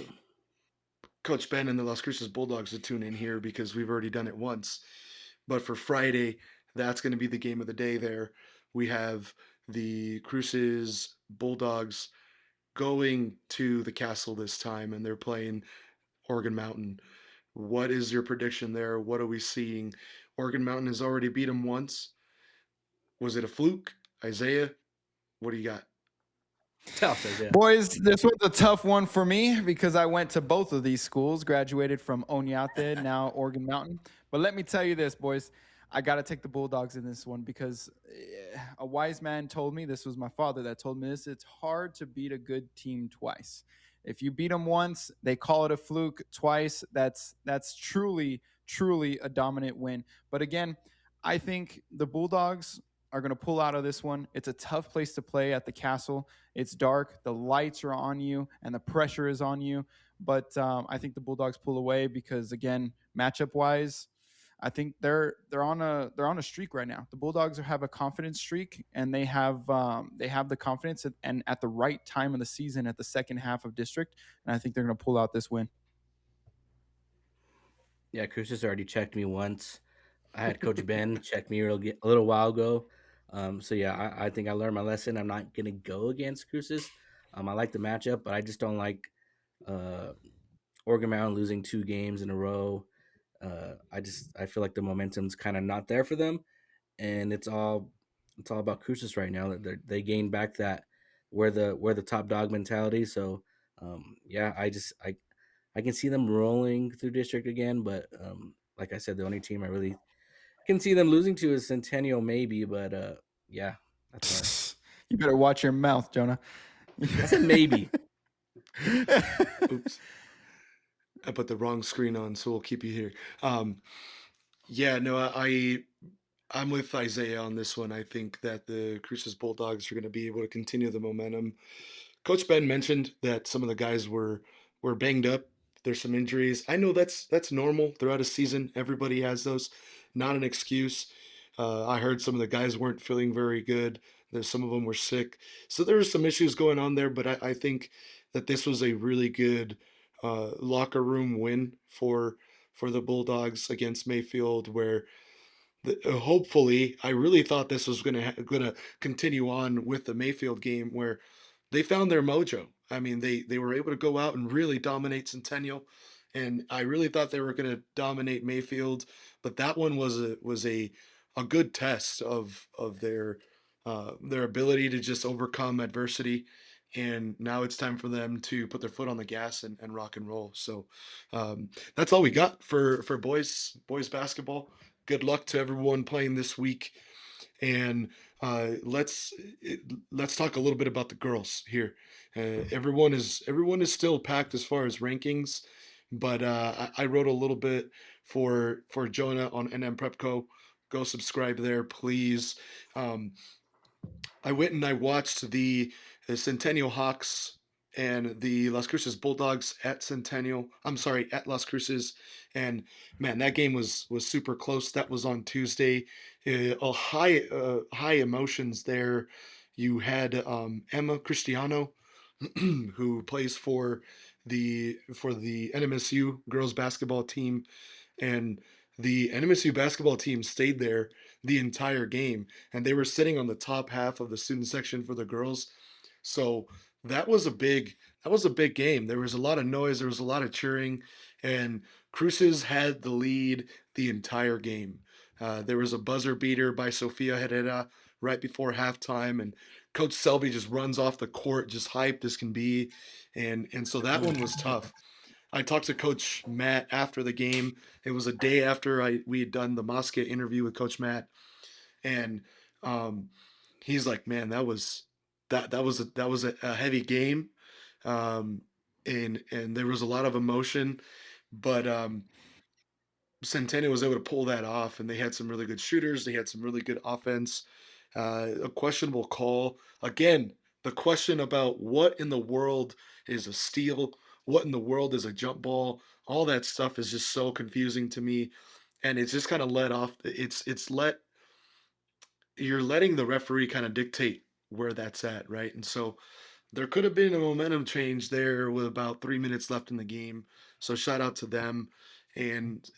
Coach Ben and the Las Cruces Bulldogs to tune in here because we've already done it once. But for Friday, that's going to be the game of the day there. We have the Cruces Bulldogs going to the castle this time, and they're playing Oregon Mountain. What is your prediction there? What are we seeing? Oregon Mountain has already beat them once. Was it a fluke? Isaiah, what do you got? Tell us, Isaiah. Boys, this was a tough one for me because I went to both of these schools, graduated from Oñate, now Oregon Mountain. But let me tell you this, boys, I got to take the Bulldogs in this one because a wise man told me, this was my father that told me this, it's hard to beat a good team twice. If you beat them once, they call it a fluke. Twice, that's truly a dominant win. But again, I think the Bulldogs are going to pull out of this one. It's a tough place to play at the Castle. It's dark, the lights are on you, and the pressure is on you. But I think the Bulldogs pull away because, again, matchup wise, I think they're on a streak right now. The Bulldogs have a confidence streak, and they have the confidence and at the right time of the season at the second half of district, and I think they're going to pull out this win. Yeah, Crucis already checked me once. I had Coach Ben check me a little while ago. So yeah, I think I learned my lesson. I'm not gonna go against Crucis. I like the matchup, but I just don't like uh, Oregon Mountain losing 2 games in a row. I feel like the momentum's kind of not there for them, and it's all about Crucis right now. That they gained back that we're the top dog mentality. So yeah, I can see them rolling through district again, but like I said, the only team I really can see them losing to is Centennial, maybe. But yeah, that's why You better watch your mouth, Jonah. I said maybe. Oops. I put the wrong screen on, so we'll keep you here. Yeah, no, I'm with Isaiah on this one. I think that the Cruces Bulldogs are going to be able to continue the momentum. Coach Ben mentioned that some of the guys were banged up. There's some injuries. I know that's normal throughout a season. Everybody has those. Not an excuse. I heard some of the guys weren't feeling very good. There's some of them were sick. So there were some issues going on there, but I think that this was a really good locker room win for the Bulldogs against Mayfield, where hopefully, I really thought this was gonna continue on with the Mayfield game where they found their mojo. I mean, they were able to go out and really dominate Centennial, and I really thought they were gonna dominate Mayfield, but that one was a good test of their ability to just overcome adversity. And now it's time for them to put their foot on the gas and rock and roll. So that's all we got for boys basketball. Good luck to everyone playing this week, and uh, let's let's talk a little bit about the girls here. Everyone is still packed as far as rankings, but I wrote a little bit for Jonah on NM Prepco. Go subscribe there, please. Um, I went and I watched the Centennial Hawks and the Las Cruces Bulldogs at Centennial. I'm sorry, at Las Cruces, and man, that game was super close. That was on Tuesday. A high emotions there. You had Emma Cristiano, who plays for the NMSU girls basketball team, and the NMSU basketball team stayed there the entire game, and they were sitting on the top half of the student section for the girls. So that was a big game. There was a lot of noise, there was a lot of cheering, and Cruces had the lead the entire game. There was a buzzer beater by Sofia Herrera right before halftime, and Coach Selby just runs off the court, just hyped as can be, and so that one was tough. I talked to Coach Matt after the game. It was a day after we had done the Mosca interview with Coach Matt, and um, he's like, "Man, that was a heavy game, um, and there was a lot of emotion, but Centennial was able to pull that off, and they had some really good shooters. They had some really good offense. A questionable call again. The question about what in the world is a steal, what in the world is a jump ball, all that stuff is just so confusing to me, and it's just kind of let off. It's let you're letting the referee kind of dictate where that's at, right? And so there could have been a momentum change there with about 3 minutes left in the game. So shout out to them. And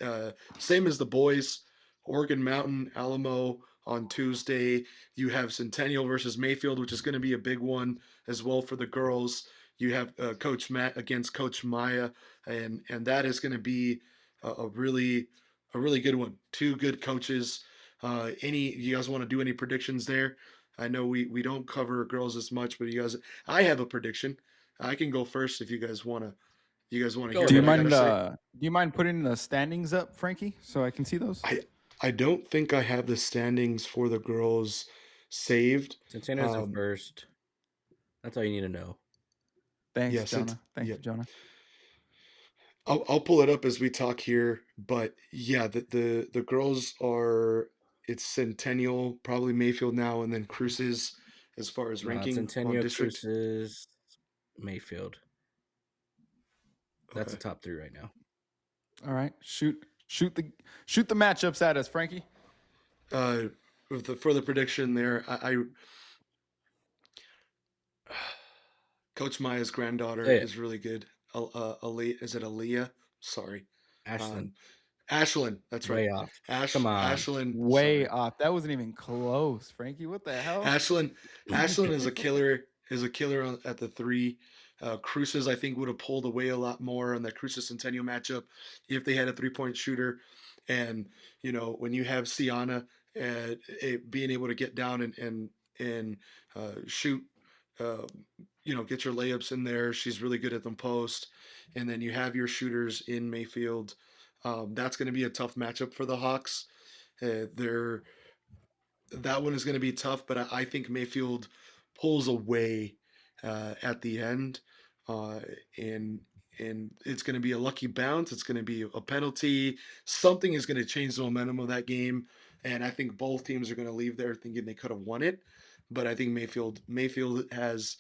same as the boys, Oregon Mountain, Alamo on Tuesday. You have Centennial versus Mayfield, which is going to be a big one as well for the girls. You have Coach Matt against Coach Maya, and that is going to be a really good one. Two good coaches. Any you guys want to do any predictions there? I know we don't cover girls as much, but you guys, I have a prediction. I can go first if you guys wanna. You guys want to Go hear Do you what I ahead, gotta mind? Frankie. say? Do you mind putting the standings up, Frankie, so I can see those? I I don't think I have the standings for the girls saved. Centennial's in Um, first. That's all you need to know. Thanks, yes, Jonah. Thank yeah. you, Jonah. I'll pull it up as we talk here, but yeah, the girls are it's Centennial, probably Mayfield now, and then Cruces as far as ranking on Centennial, district. Cruces, Mayfield. That's the Okay. top three right now. All right, shoot the matchups at us, Frankie. Uh, with the further prediction there, Coach Maya's granddaughter Say it. is really good. Is it Aaliyah? Sorry. Ashland, Um, Ashlyn, that's right. way off. Come on. Ashlyn, Way sorry. off. That wasn't even close, Frankie. What the hell? Ashlyn, Ashlyn is a killer. Is a killer at the three. Cruces, I think, would have pulled away a lot more in that Cruces Centennial matchup if they had a 3-point shooter. And when you have Sienna being able to get down and shoot, uh, get your layups in there. She's really good at them post. And then you have your shooters in Mayfield. That's going to be a tough matchup for the Hawks. They're that one is going to be tough, but I think Mayfield pulls away at the end, uh, and it's going to be a lucky bounce. It's going to be a penalty. Something is going to change the momentum of that game, and I think both teams are going to leave there thinking they could have won it. But I think Mayfield has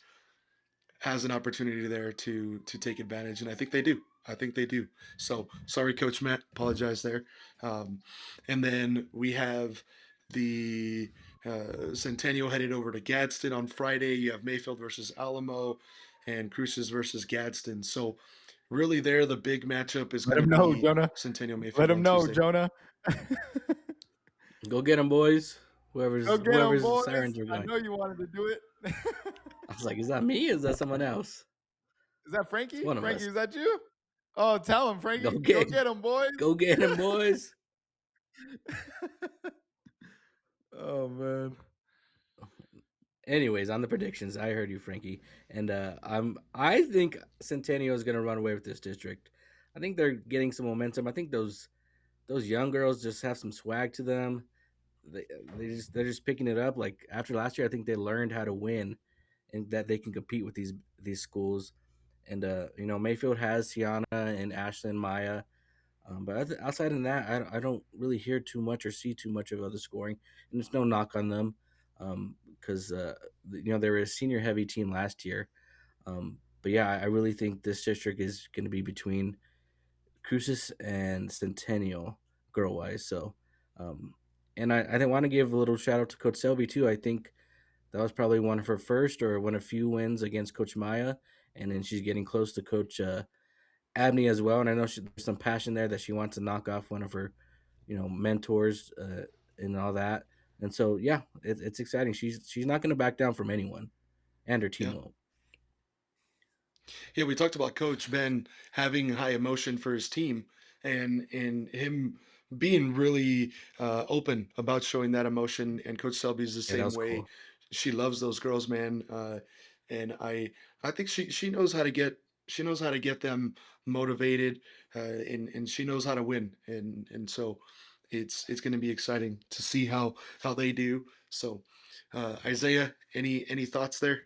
an opportunity there to take advantage, and I think they do. I think they do. So sorry, Coach Matt. Apologize there. Um, and then we have the Centennial headed over to Gadsden on Friday. You have Mayfield versus Alamo, and Cruces versus Gadsden. So really, there the big matchup is Let going to him know, be Jonah. Centennial Let Mayfield him on know, Tuesday. Jonah. Go get them, boys. Go get him, Whoever's boys. sirens are I going. know you wanted to do it. I was like, is that me or is that someone else? Is that Frankie? It's one of Frankie, us. is that you? Oh, tell him, Frankie. Go Go get get him, boys. Go get him, boys. Oh man. Anyways, on the predictions, I heard you, Frankie, and I think Centennial is gonna run away with this district. I think they're getting some momentum. I think those young girls just have some swag to them. They they're just picking it up. Like after last year, I think they learned how to win, and that they can compete with these schools. And Mayfield has Tiana and Ashlyn Maya. But outside of that, I don't really hear too much or see too much of other scoring, and it's no knock on them, because they were a senior heavy team last year. But yeah, I really think this district is going to be between Cruces and Centennial girl wise. So, and I want to give a little shout out to Coach Selby too. I think that was probably one of her first or one of few wins against Coach Maya, and then she's getting close to Coach Abney as well, and I know there's some passion there that she wants to knock off one of her, mentors and all that. And so, yeah, it's exciting. She's not going to back down from anyone, and her team Yeah. won't. Yeah, we talked about Coach Ben having high emotion for his team, and him being really open about showing that emotion. And Coach Selby's the Yeah, that same was way. cool. She loves those girls, man. And I think she knows how to get them motivated, and she knows how to win. And so it's going to be exciting to see how they do. So Isaiah, any thoughts there?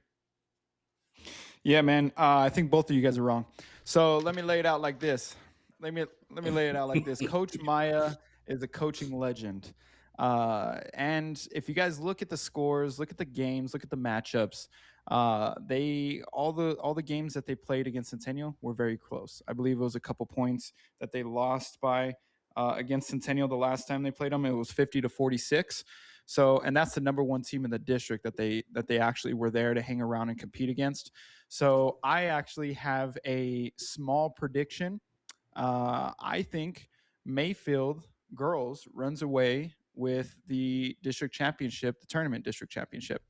Yeah, man. I think both of you guys are wrong. So let me lay it out like this. Let me lay it out like this. Coach Maya is a coaching legend. And if you guys look at the scores, look at the games, look at the matchups, they all the games that they played against Centennial were very close. I believe it was a couple points that they lost by against Centennial the last time they played them. It was 50-46. So, and that's the number one team in the district that they actually were there to hang around and compete against. So, I actually have a small prediction. I think Mayfield girls runs away with the district championship, the tournament district championship.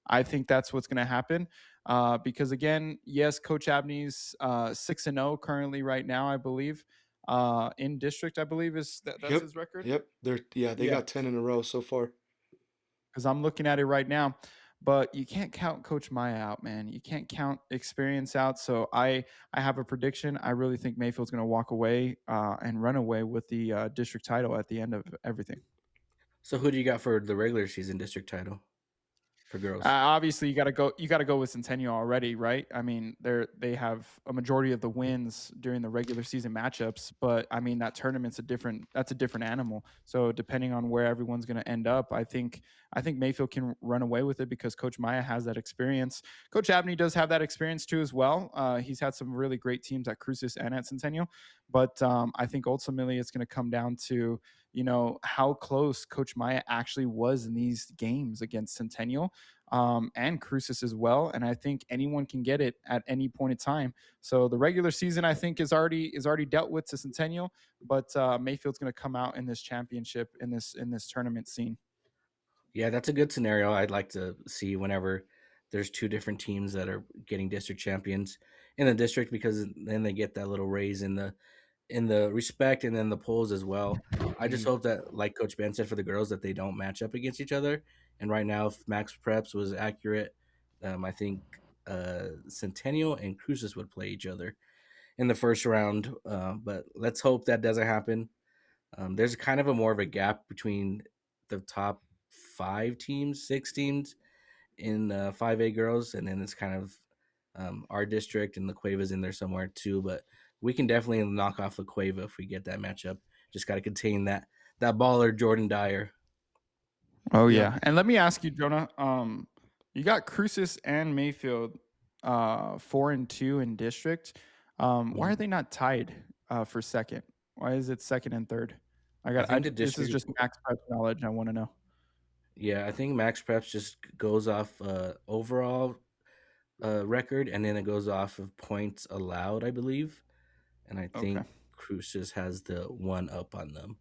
I think that's what's going to happen. Because again, yes, Coach Abney's 6-0 currently right now, I believe. In district, I believe that's Yep, his record. yep. They Yeah, got 10 in a row so far. because I'm looking at it right now. but you can't count Coach Maya out, man. You can't count experience out. So I have a prediction. I really think Mayfield's going to walk away and run away with the district title at the end of everything. So who do you got for the regular season district title for girls? Obviously, you got to go. You got to go with Centennial already, right? I mean, they have a majority of the wins during the regular season matchups, but I mean that tournament's a different. That's a different animal. So depending on where everyone's going to end up, I think Mayfield can run away with it because Coach Maya has that experience. Coach Abney does have that experience too as well. He's had some really great teams at Cruces and at Centennial, but I think ultimately it's going to come down to how close Coach Maya actually was in these games against Centennial and Cruces as well. And I think anyone can get it at any point in time. So the regular season, I think, is already dealt with to Centennial, but Mayfield's going to come out in this championship in this tournament scene. Yeah, that's a good scenario. I'd like to see whenever there's two different teams that are getting district champions in the district, because then they get that little raise in the respect and then the polls as well. I just Mhm. hope that, like Coach Ben said, for the girls, that they don't match up against each other. And right now, if Max Preps was accurate, I think Centennial and Cruces would play each other in the first round. But let's hope that doesn't happen. There's kind of a more of a gap between the top five teams, six teams in 5A girls, and then it's kind of our district, and La Cueva's in there somewhere too. But we can definitely knock off La Cueva if we get that matchup. Just got to contain that baller Jordan Dyer. Oh Yeah. yeah, and let me ask you, Jonah. You got Cruces and Mayfield, 4-2 in district. Why are Mhm. they not tied for second? Why is it second and third? I I got. think the This is district, just max prep knowledge. I want to know. yeah, I think Max Preps just goes off overall record, and then it goes off of points allowed, I believe. And I Okay. think Cruces has the one up on them.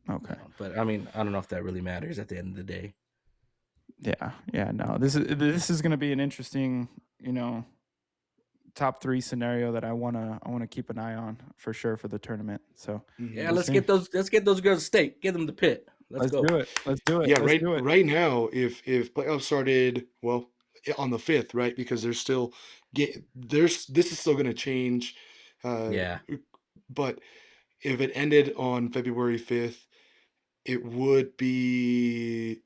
Okay. But I mean, I don't know if that really matters at the end of the day. Yeah. Yeah. No. This is going to be an interesting, top three scenario that I wanna keep an eye on for sure for the tournament. So Yeah, Mhm. we'll see. let's get those girls a steak. Get them the pit. Let's Let's go. do it. Let's do it. Yeah, Let's right do it. right now, if playoffs started, well, on the 5th, right? Because there's this is still gonna change. Uh Yeah, but if it ended on February 5th, it would be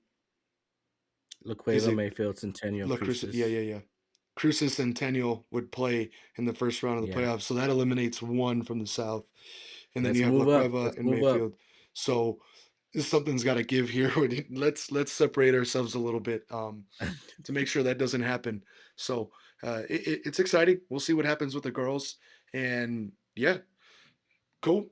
La is Cueva, it Mayfield, Centennial, La Cruz? Yeah, Cruces. yeah, yeah. Cruces Centennial would play in the first round of the Yeah, playoffs, so that eliminates one from the South, and then let's you have La move up. Cueva Let's and move up. Mayfield. So something's got to give here. Let's separate ourselves a little bit to make sure that doesn't happen. So it's exciting. We'll see what happens with the girls, and yeah, cool.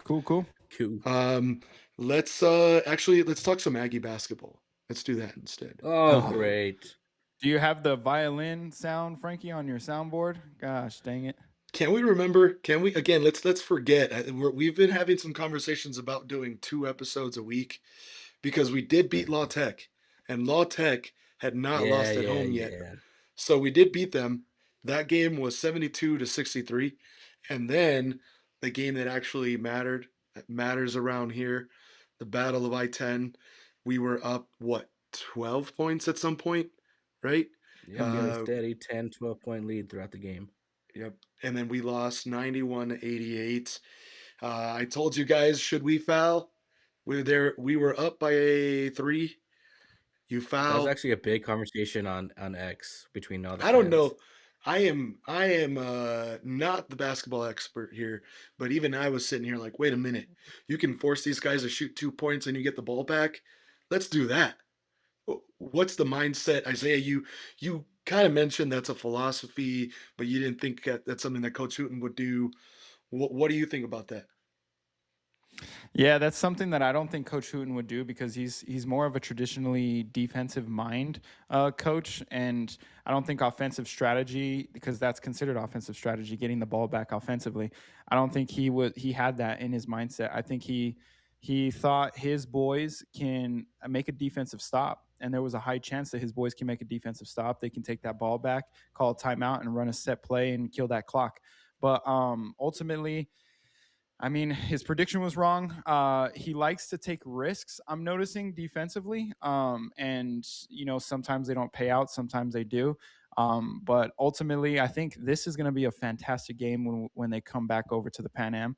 Cool. Cool. Cool. Um, let's talk some Aggie basketball. Let's do that instead. Oh, Oh, great. do you have the violin sound, Frankie, on your soundboard? Gosh, dang it. Can we remember? Can we again? Let's forget. We've been having some conversations about doing 2 episodes a week because we did beat Law Tech, and Law Tech had not Yeah, lost at yeah, home yet. yeah. So we did beat them. That game was 72-63, and then the game that actually that matters around here, the Battle of I-10. We were up what 12 points at some point, right? Yep, we had a Uh, steady 10, 12 point lead throughout the game. yep. And then we lost 91-88. I told you guys, should we foul? We were there. We were up by a three. You That was foul. actually a big conversation on X between all the I don't fans. know. I am not the basketball expert here, but even I was sitting here like, wait a minute. You can force these guys to shoot 2 points and you get the ball back. Let's do that. What's the mindset, Isaiah? You kind of mentioned that's a philosophy, but you didn't think that's something that Coach Hooten would do. What do you think about that? Yeah, that's something that I don't think Coach Hooten would do because he's more of a traditionally defensive mind coach, and I don't think offensive strategy, because that's considered offensive strategy, getting the ball back offensively. I don't think he had that in his mindset. I think he thought his boys can make a defensive stop, and there was a high chance that his boys can make a defensive stop. They can take that ball back, call a timeout, and run a set play and kill that clock. But ultimately, I mean, his prediction was wrong. He likes to take risks. I'm noticing defensively, and sometimes they don't pay out, sometimes they do. But ultimately, I think this is going to be a fantastic game when they come back over to the Pan Am.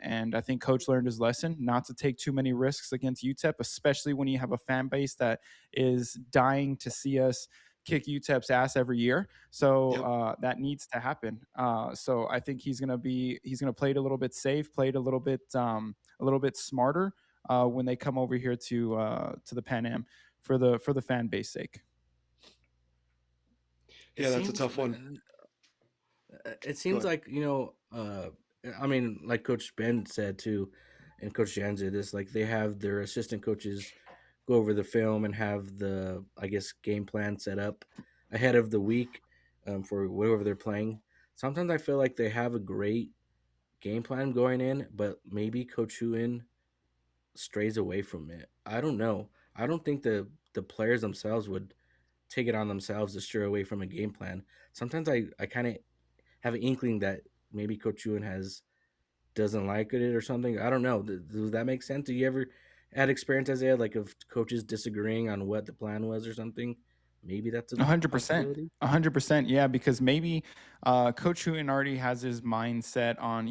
And I think Coach learned his lesson not to take too many risks against UTEP, especially when you have a fan base that is dying to see us kick UTEP's ass every year. So Yep. that needs to happen. So I think he's gonna play it a little bit safe, play it a little bit smarter when they come over here to the Pan Am for the fan base sake. It Yeah, that's a seems tough one. it Go seems ahead. like I mean, like Coach Ben said too, and Coach Jan did this. Like they have their assistant coaches go over the film and have the, I guess, game plan set up ahead of the week for whatever they're playing. Sometimes I feel like they have a great game plan going in, but maybe Coach Huin strays away from it. I don't know. I don't think the players themselves would take it on themselves to stray away from a game plan. Sometimes I kind of have an inkling that maybe Coach Ewan has doesn't like it or something. I don't know. Does that make sense? Do you ever had experience, Isaiah, like of coaches disagreeing on what the plan was or something? Maybe that's a 100%. possibility. 100%. Yeah, because maybe Coach Huon already has his mindset on,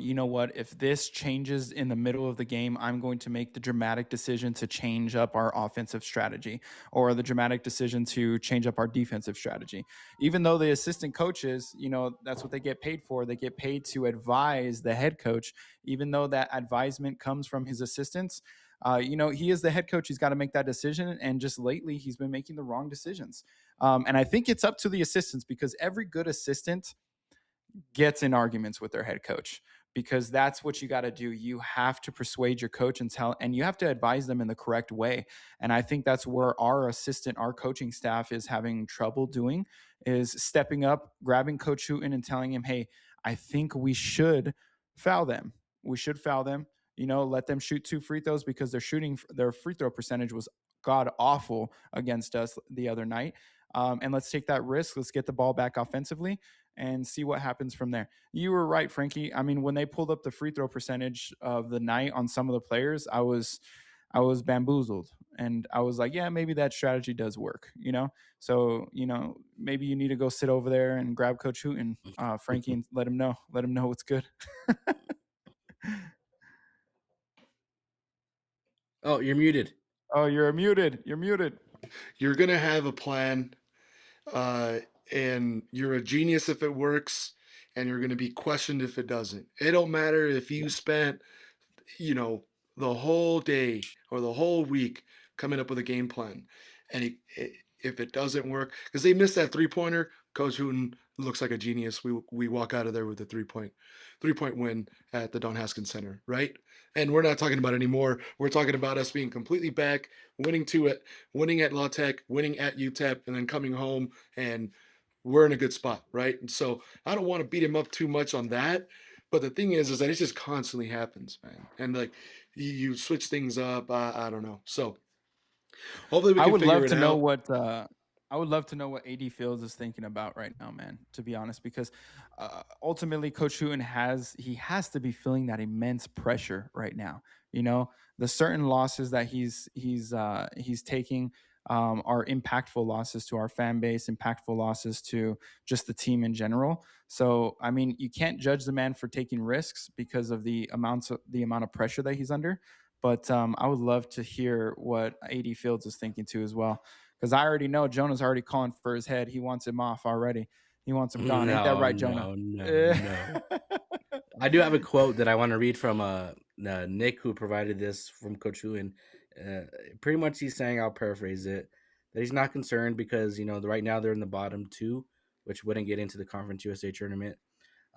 if this changes in the middle of the game, I'm going to make the dramatic decision to change up our offensive strategy or the dramatic decision to change up our defensive strategy. Even though the assistant coaches, that's what they get paid for. They get paid to advise the head coach, even though that advisement comes from his assistants. He is the head coach. He's got to make that decision. And just lately, he's been making the wrong decisions. And I think it's up to the assistants because every good assistant gets in arguments with their head coach because that's what you got to do. You have to persuade your coach and you have to advise them in the correct way. And I think that's where our coaching staff is having trouble doing is stepping up, grabbing Coach Hooten and telling him, hey, I think we should foul them. We should foul them. Let them shoot 2 free throws because their free throw percentage was god awful against us the other night. And let's take that risk. Let's get the ball back offensively and see what happens from there. You were right, Frankie. I mean, when they pulled up the free throw percentage of the night on some of the players, I was bamboozled, and I was like, yeah, maybe that strategy does work. So maybe you need to go sit over there and grab Coach Hooten, Frankie, and let him know what's good. Oh, you're muted. Oh, you're muted. You're muted. You're gonna have a plan, uh, and you're a genius if it works, and you're gonna be questioned if it doesn't. It don't matter if you spent, you know, the whole day or the whole week coming up with a game plan, and if it doesn't work, because they missed that 3 pointer, Coach Hooten looks like a genius. We walk out of there with a 3 point win at the Don Haskins Center, right? And we're not talking about anymore. We're talking about us being completely back, winning to it, winning at La Tech, winning at UTEP, and then coming home and we're in a good spot, right? And so I don't want to beat him up too much on that. But the thing is that it just constantly happens, man. And like you switch things up. I don't know. So hopefully we I can would figure love it to know out. what I would love to know what AD Fields is thinking about right now, man. To be honest, because ultimately, Coach Hooten has to be feeling that immense pressure right now. The certain losses that he's taking are impactful losses to our fan base, impactful losses to just the team in general. So, I mean, you can't judge the man for taking risks because of the amount of pressure that he's under. But I would love to hear what AD Fields is thinking too as well, because I already know Jonah's already calling for his head. He wants him off already. He wants him gone. Ain't that No, right, Jonah? no, no, no. I do have a quote that I want to read from Nick, who provided this from Coach Hu, and pretty much he's saying, I'll paraphrase it, that he's not concerned because right now they're in the bottom two, which wouldn't get into the Conference USA tournament.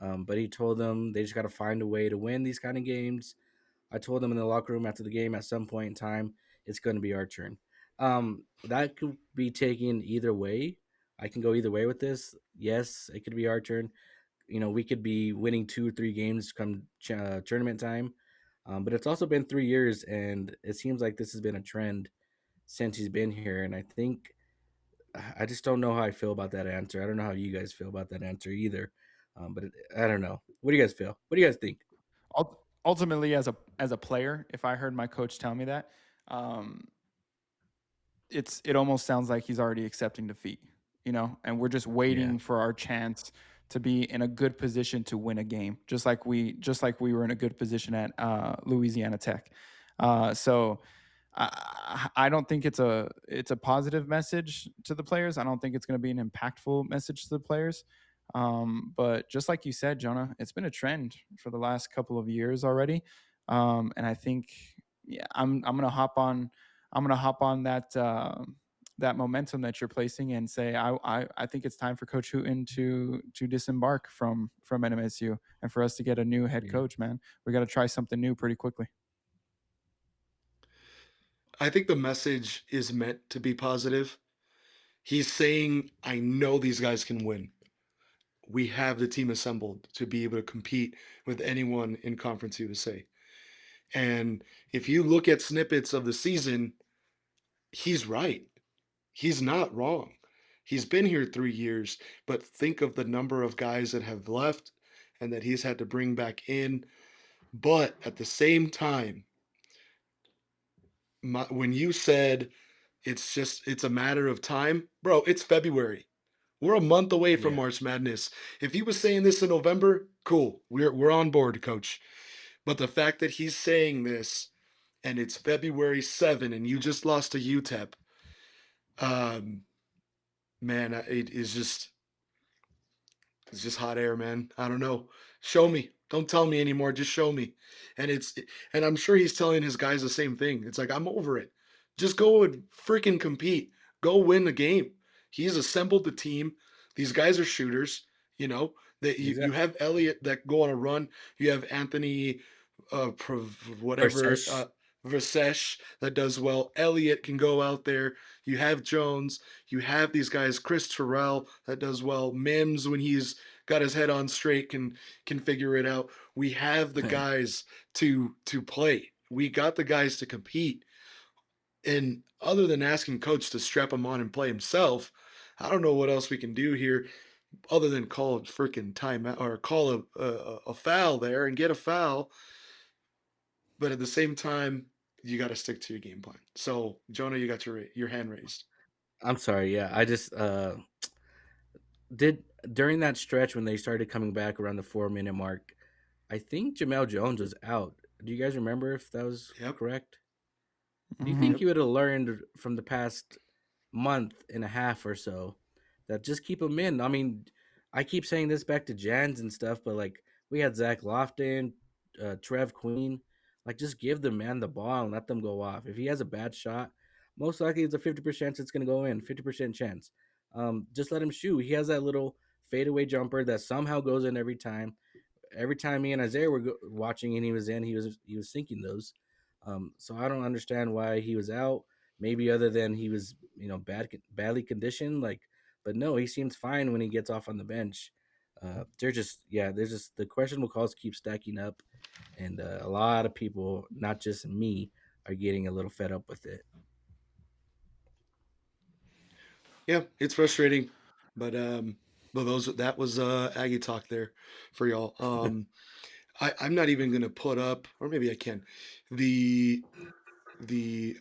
But he told them they just got to find a way to win these kind of games. I told them in the locker room after the game, at some point in time, it's going to be our turn. That could be taken either way. I can go either way with this. Yes, it could be our turn. We could be winning 2 or 3 games come tournament time. But it's also been 3 years, and it seems like this has been a trend since he's been here. And I think I just don't know how I feel about that answer. I don't know how you guys feel about that answer either. But I don't know. What do you guys feel? What do you guys think? ultimately as a player, if I heard my coach tell me that, um, it almost sounds like he's already accepting defeat, you know, and we're just Yeah. waiting for our chance to be in a good position to win a game, just like we were in a good position at Louisiana Tech. So I don't think it's a positive message to the players. I don't think it's going to be an impactful message to the players. But just like you said, Jonah, it's been a trend for the last couple of years already, and I think yeah, I'm gonna hop on that that momentum that you're placing and say I think it's time for Coach Hooten to disembark from NMSU and for us to get a new head Yeah. coach. Man, we got to try something new pretty quickly. I think the message is meant to be positive. He's saying, I know these guys can win. We have the team assembled to be able to compete with anyone in Conference USA. And if you look at snippets of the season, he's right. He's not wrong. He's been here 3 years, but think of the number of guys that have left and that he's had to bring back in. But at the same time, when you said it's a matter of time, bro, it's February. We're a month away from Yeah. March Madness. If he was saying this in November, cool. We're on board, coach. But the fact that he's saying this and it's February 7 and you just lost to UTEP, um, man, it is just it's just hot air, man. I don't know. Show me. Don't tell me anymore. Just show me. And I'm sure he's telling his guys the same thing. It's like I'm over it. Just go and freaking compete. Go win the game. He's assembled the team. These guys are shooters. You know that you Exactly. have Elliott that go on a run. You have Anthony, whatever, Versus. Versesh that does well. Elliott can go out there. You have Jones. You have these guys. Chris Terrell that does well. Mims when he's got his head on straight can figure it out. We have the guys to play. We got the guys to compete. And other than asking coach to strap him on and play himself, I don't know what else we can do here other than call a freaking timeout or call a foul there and get a foul. But at the same time, you got to stick to your game plan. So Jonah, you got your hand raised. I'm sorry. Yeah, I just did during that stretch when they started coming back around the 4 minute mark. I think Jamel Jones was out. Do you guys remember if that was Yep. correct? Do you Hmm. think Yep. you would have learned from the past month and a half or so that just keep him in? I mean, I keep saying this back to Jans and stuff, but like we had Zach Lofton, Trev Queen. Like, just give the man the ball and let them go off. If he has a bad shot, most likely it's a 50% chance it's going to go in, 50% chance. Just let him shoot. He has that little fadeaway jumper that somehow goes in every time. Every time me and Isaiah were watching and he was in, he was sinking those. So I don't understand why he was out. Maybe other than he was badly conditioned. Like, but no, he seems fine when he gets off on the bench. There's just the questionable calls keep stacking up, and a lot of people, not just me, are getting a little fed up with it. Yeah, it's frustrating, but those that was Aggie talk there for y'all. I'm not even gonna put up, or maybe I can, the the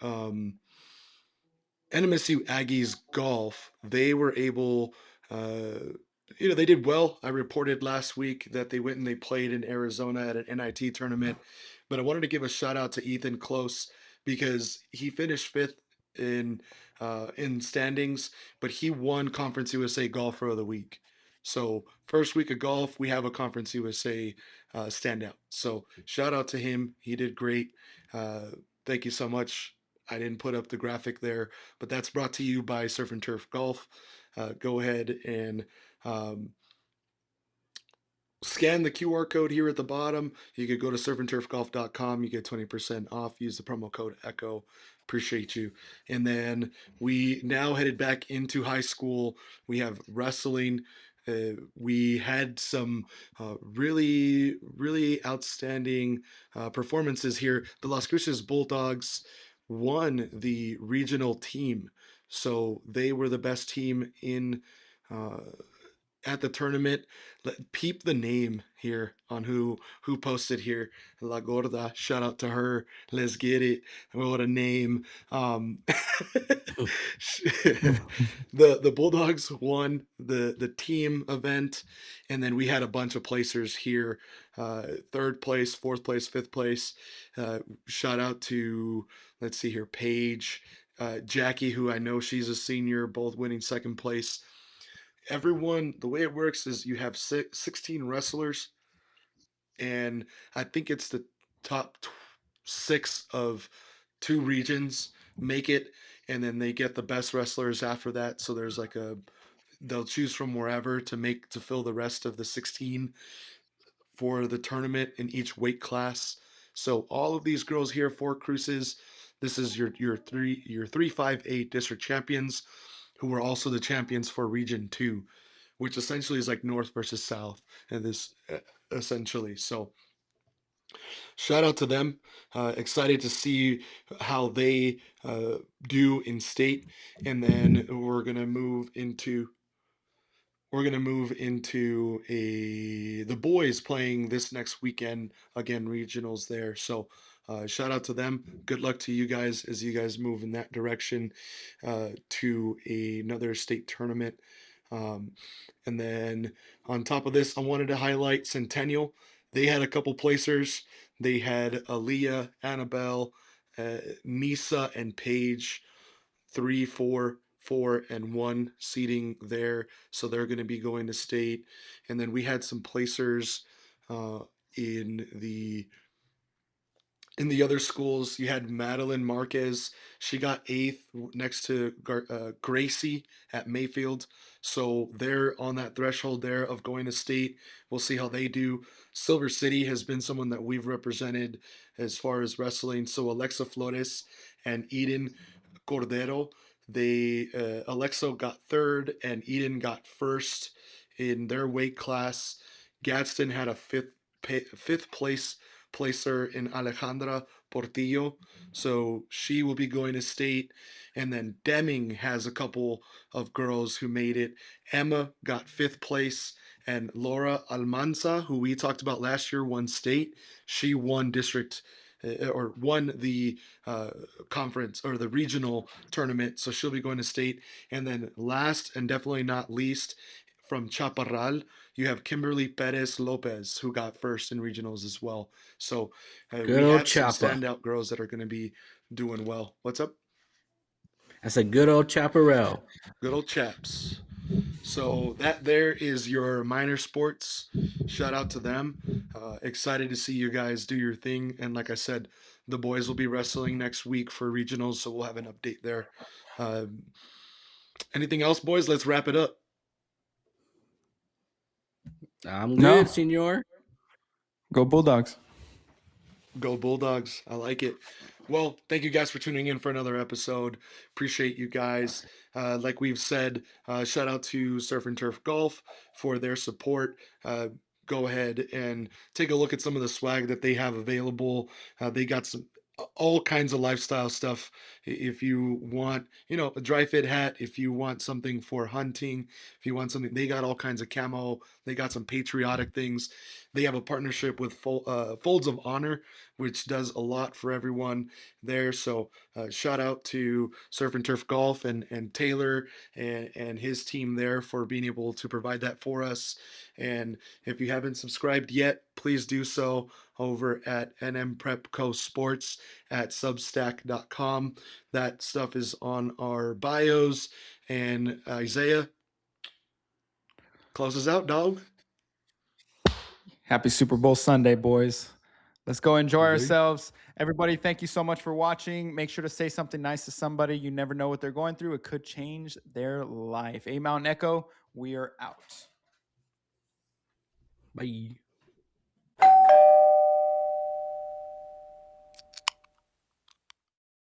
NMSU Aggies golf. They were able, they did well. I reported last week that they went and they played in Arizona at an NIT tournament, but I wanted to give a shout out to Ethan Close because he finished fifth in standings, but he won Conference USA Golfer of the Week. So first week of golf, we have a Conference USA standout. So shout out to him. He did great. Thank you so much. I didn't put up the graphic there, but that's brought to you by Surf and Turf Golf. Go ahead and um, scan the QR code here at the bottom. You could go to surfandturfgolf.com. You get 20% off. Use the promo code ECHO. Appreciate you. And then we now headed back into high school. We have wrestling. We had some really, really outstanding performances here. The Las Cruces Bulldogs won the regional team. So they were the best team uh, at the tournament. Peep the name here on who posted here. La Gorda, shout out to her. Let's get it. What a name. The Bulldogs won the team event, and then we had a bunch of placers here. Third place, fourth place, fifth place. Shout out to, let's see here, Paige, Jackie, who I know she's a senior, both winning second place. Everyone, the way it works is you have 16 wrestlers, and I think it's the top 6 of 2 regions make it, and then they get the best wrestlers after that. So there's like they'll choose from wherever to fill the rest of the 16 for the tournament in each weight class. So all of these girls here, 4 cruises. This is your 358 district champions, who were also the champions for Region 2, which essentially is like North versus South, and this essentially. So shout out to them. Excited to see how they do in state, and then we're gonna move into the boys playing this next weekend again, regionals there. So shout out to them. Good luck to you guys as you guys move in that direction to another state tournament. Um, and then on top of this, I wanted to highlight Centennial. They had a couple placers. They had Aaliyah, Annabelle, Nisa, and Paige, 3, 4, 4, and 1 seating there. So they're going to be going to state. And then we had some placers uh, in the other schools. You had Madeline Marquez. She got 8th next to Gracie at Mayfield. So they're on that threshold there of going to state. We'll see how they do. Silver City has been someone that we've represented as far as wrestling. So Alexa Flores and Eden Cordero. They Alexa got 3rd and Eden got 1st in their weight class. Gadsden had a fifth place placer in Alejandra Portillo, so she will be going to state. And then Deming has a couple of girls who made it. Emma got 5th place, and Laura Almanza, who we talked about last year, won state. She won district or won the conference or the regional tournament, so she'll be going to state. And then last and definitely not least, from Chaparral, you have Kimberly Perez Lopez, who got 1st in regionals as well. So Good we old have some Chopper. standout girls that are going to be doing well. What's up? That's a good old Chaparral. Good old chaps. So that there is your minor sports. Shout out to them. Excited to see you guys do your thing. And like I said, the boys will be wrestling next week for regionals, so we'll have an update there. Uh, Anything else, boys? Let's wrap it up. I'm No. good, senor. Go Bulldogs. Go Bulldogs. I like it. Well, thank you guys for tuning in for another episode. Appreciate you guys. Like we've said, shout out to Surf and Turf Golf for their support. Go ahead and take a look at some of the swag that they have available. They got some all kinds of lifestyle stuff. If you want, a dry fit hat, if you want something for hunting, if you want something, they got all kinds of camo. They got some patriotic things. They have a partnership with Folds of Honor, which does a lot for everyone there. So shout out to Surf and Turf Golf and Taylor and his team there for being able to provide that for us. And if you haven't subscribed yet, please do so over at NM Prep Co Sports at substack.com. That stuff is on our bios. And Isaiah, close us out, dog. Happy Super Bowl Sunday, boys. Let's go enjoy Okay. ourselves. Everybody, thank you so much for watching. Make sure to say something nice to somebody. You never know what they're going through. It could change their life. A Mountain Echo, we are out. Bye.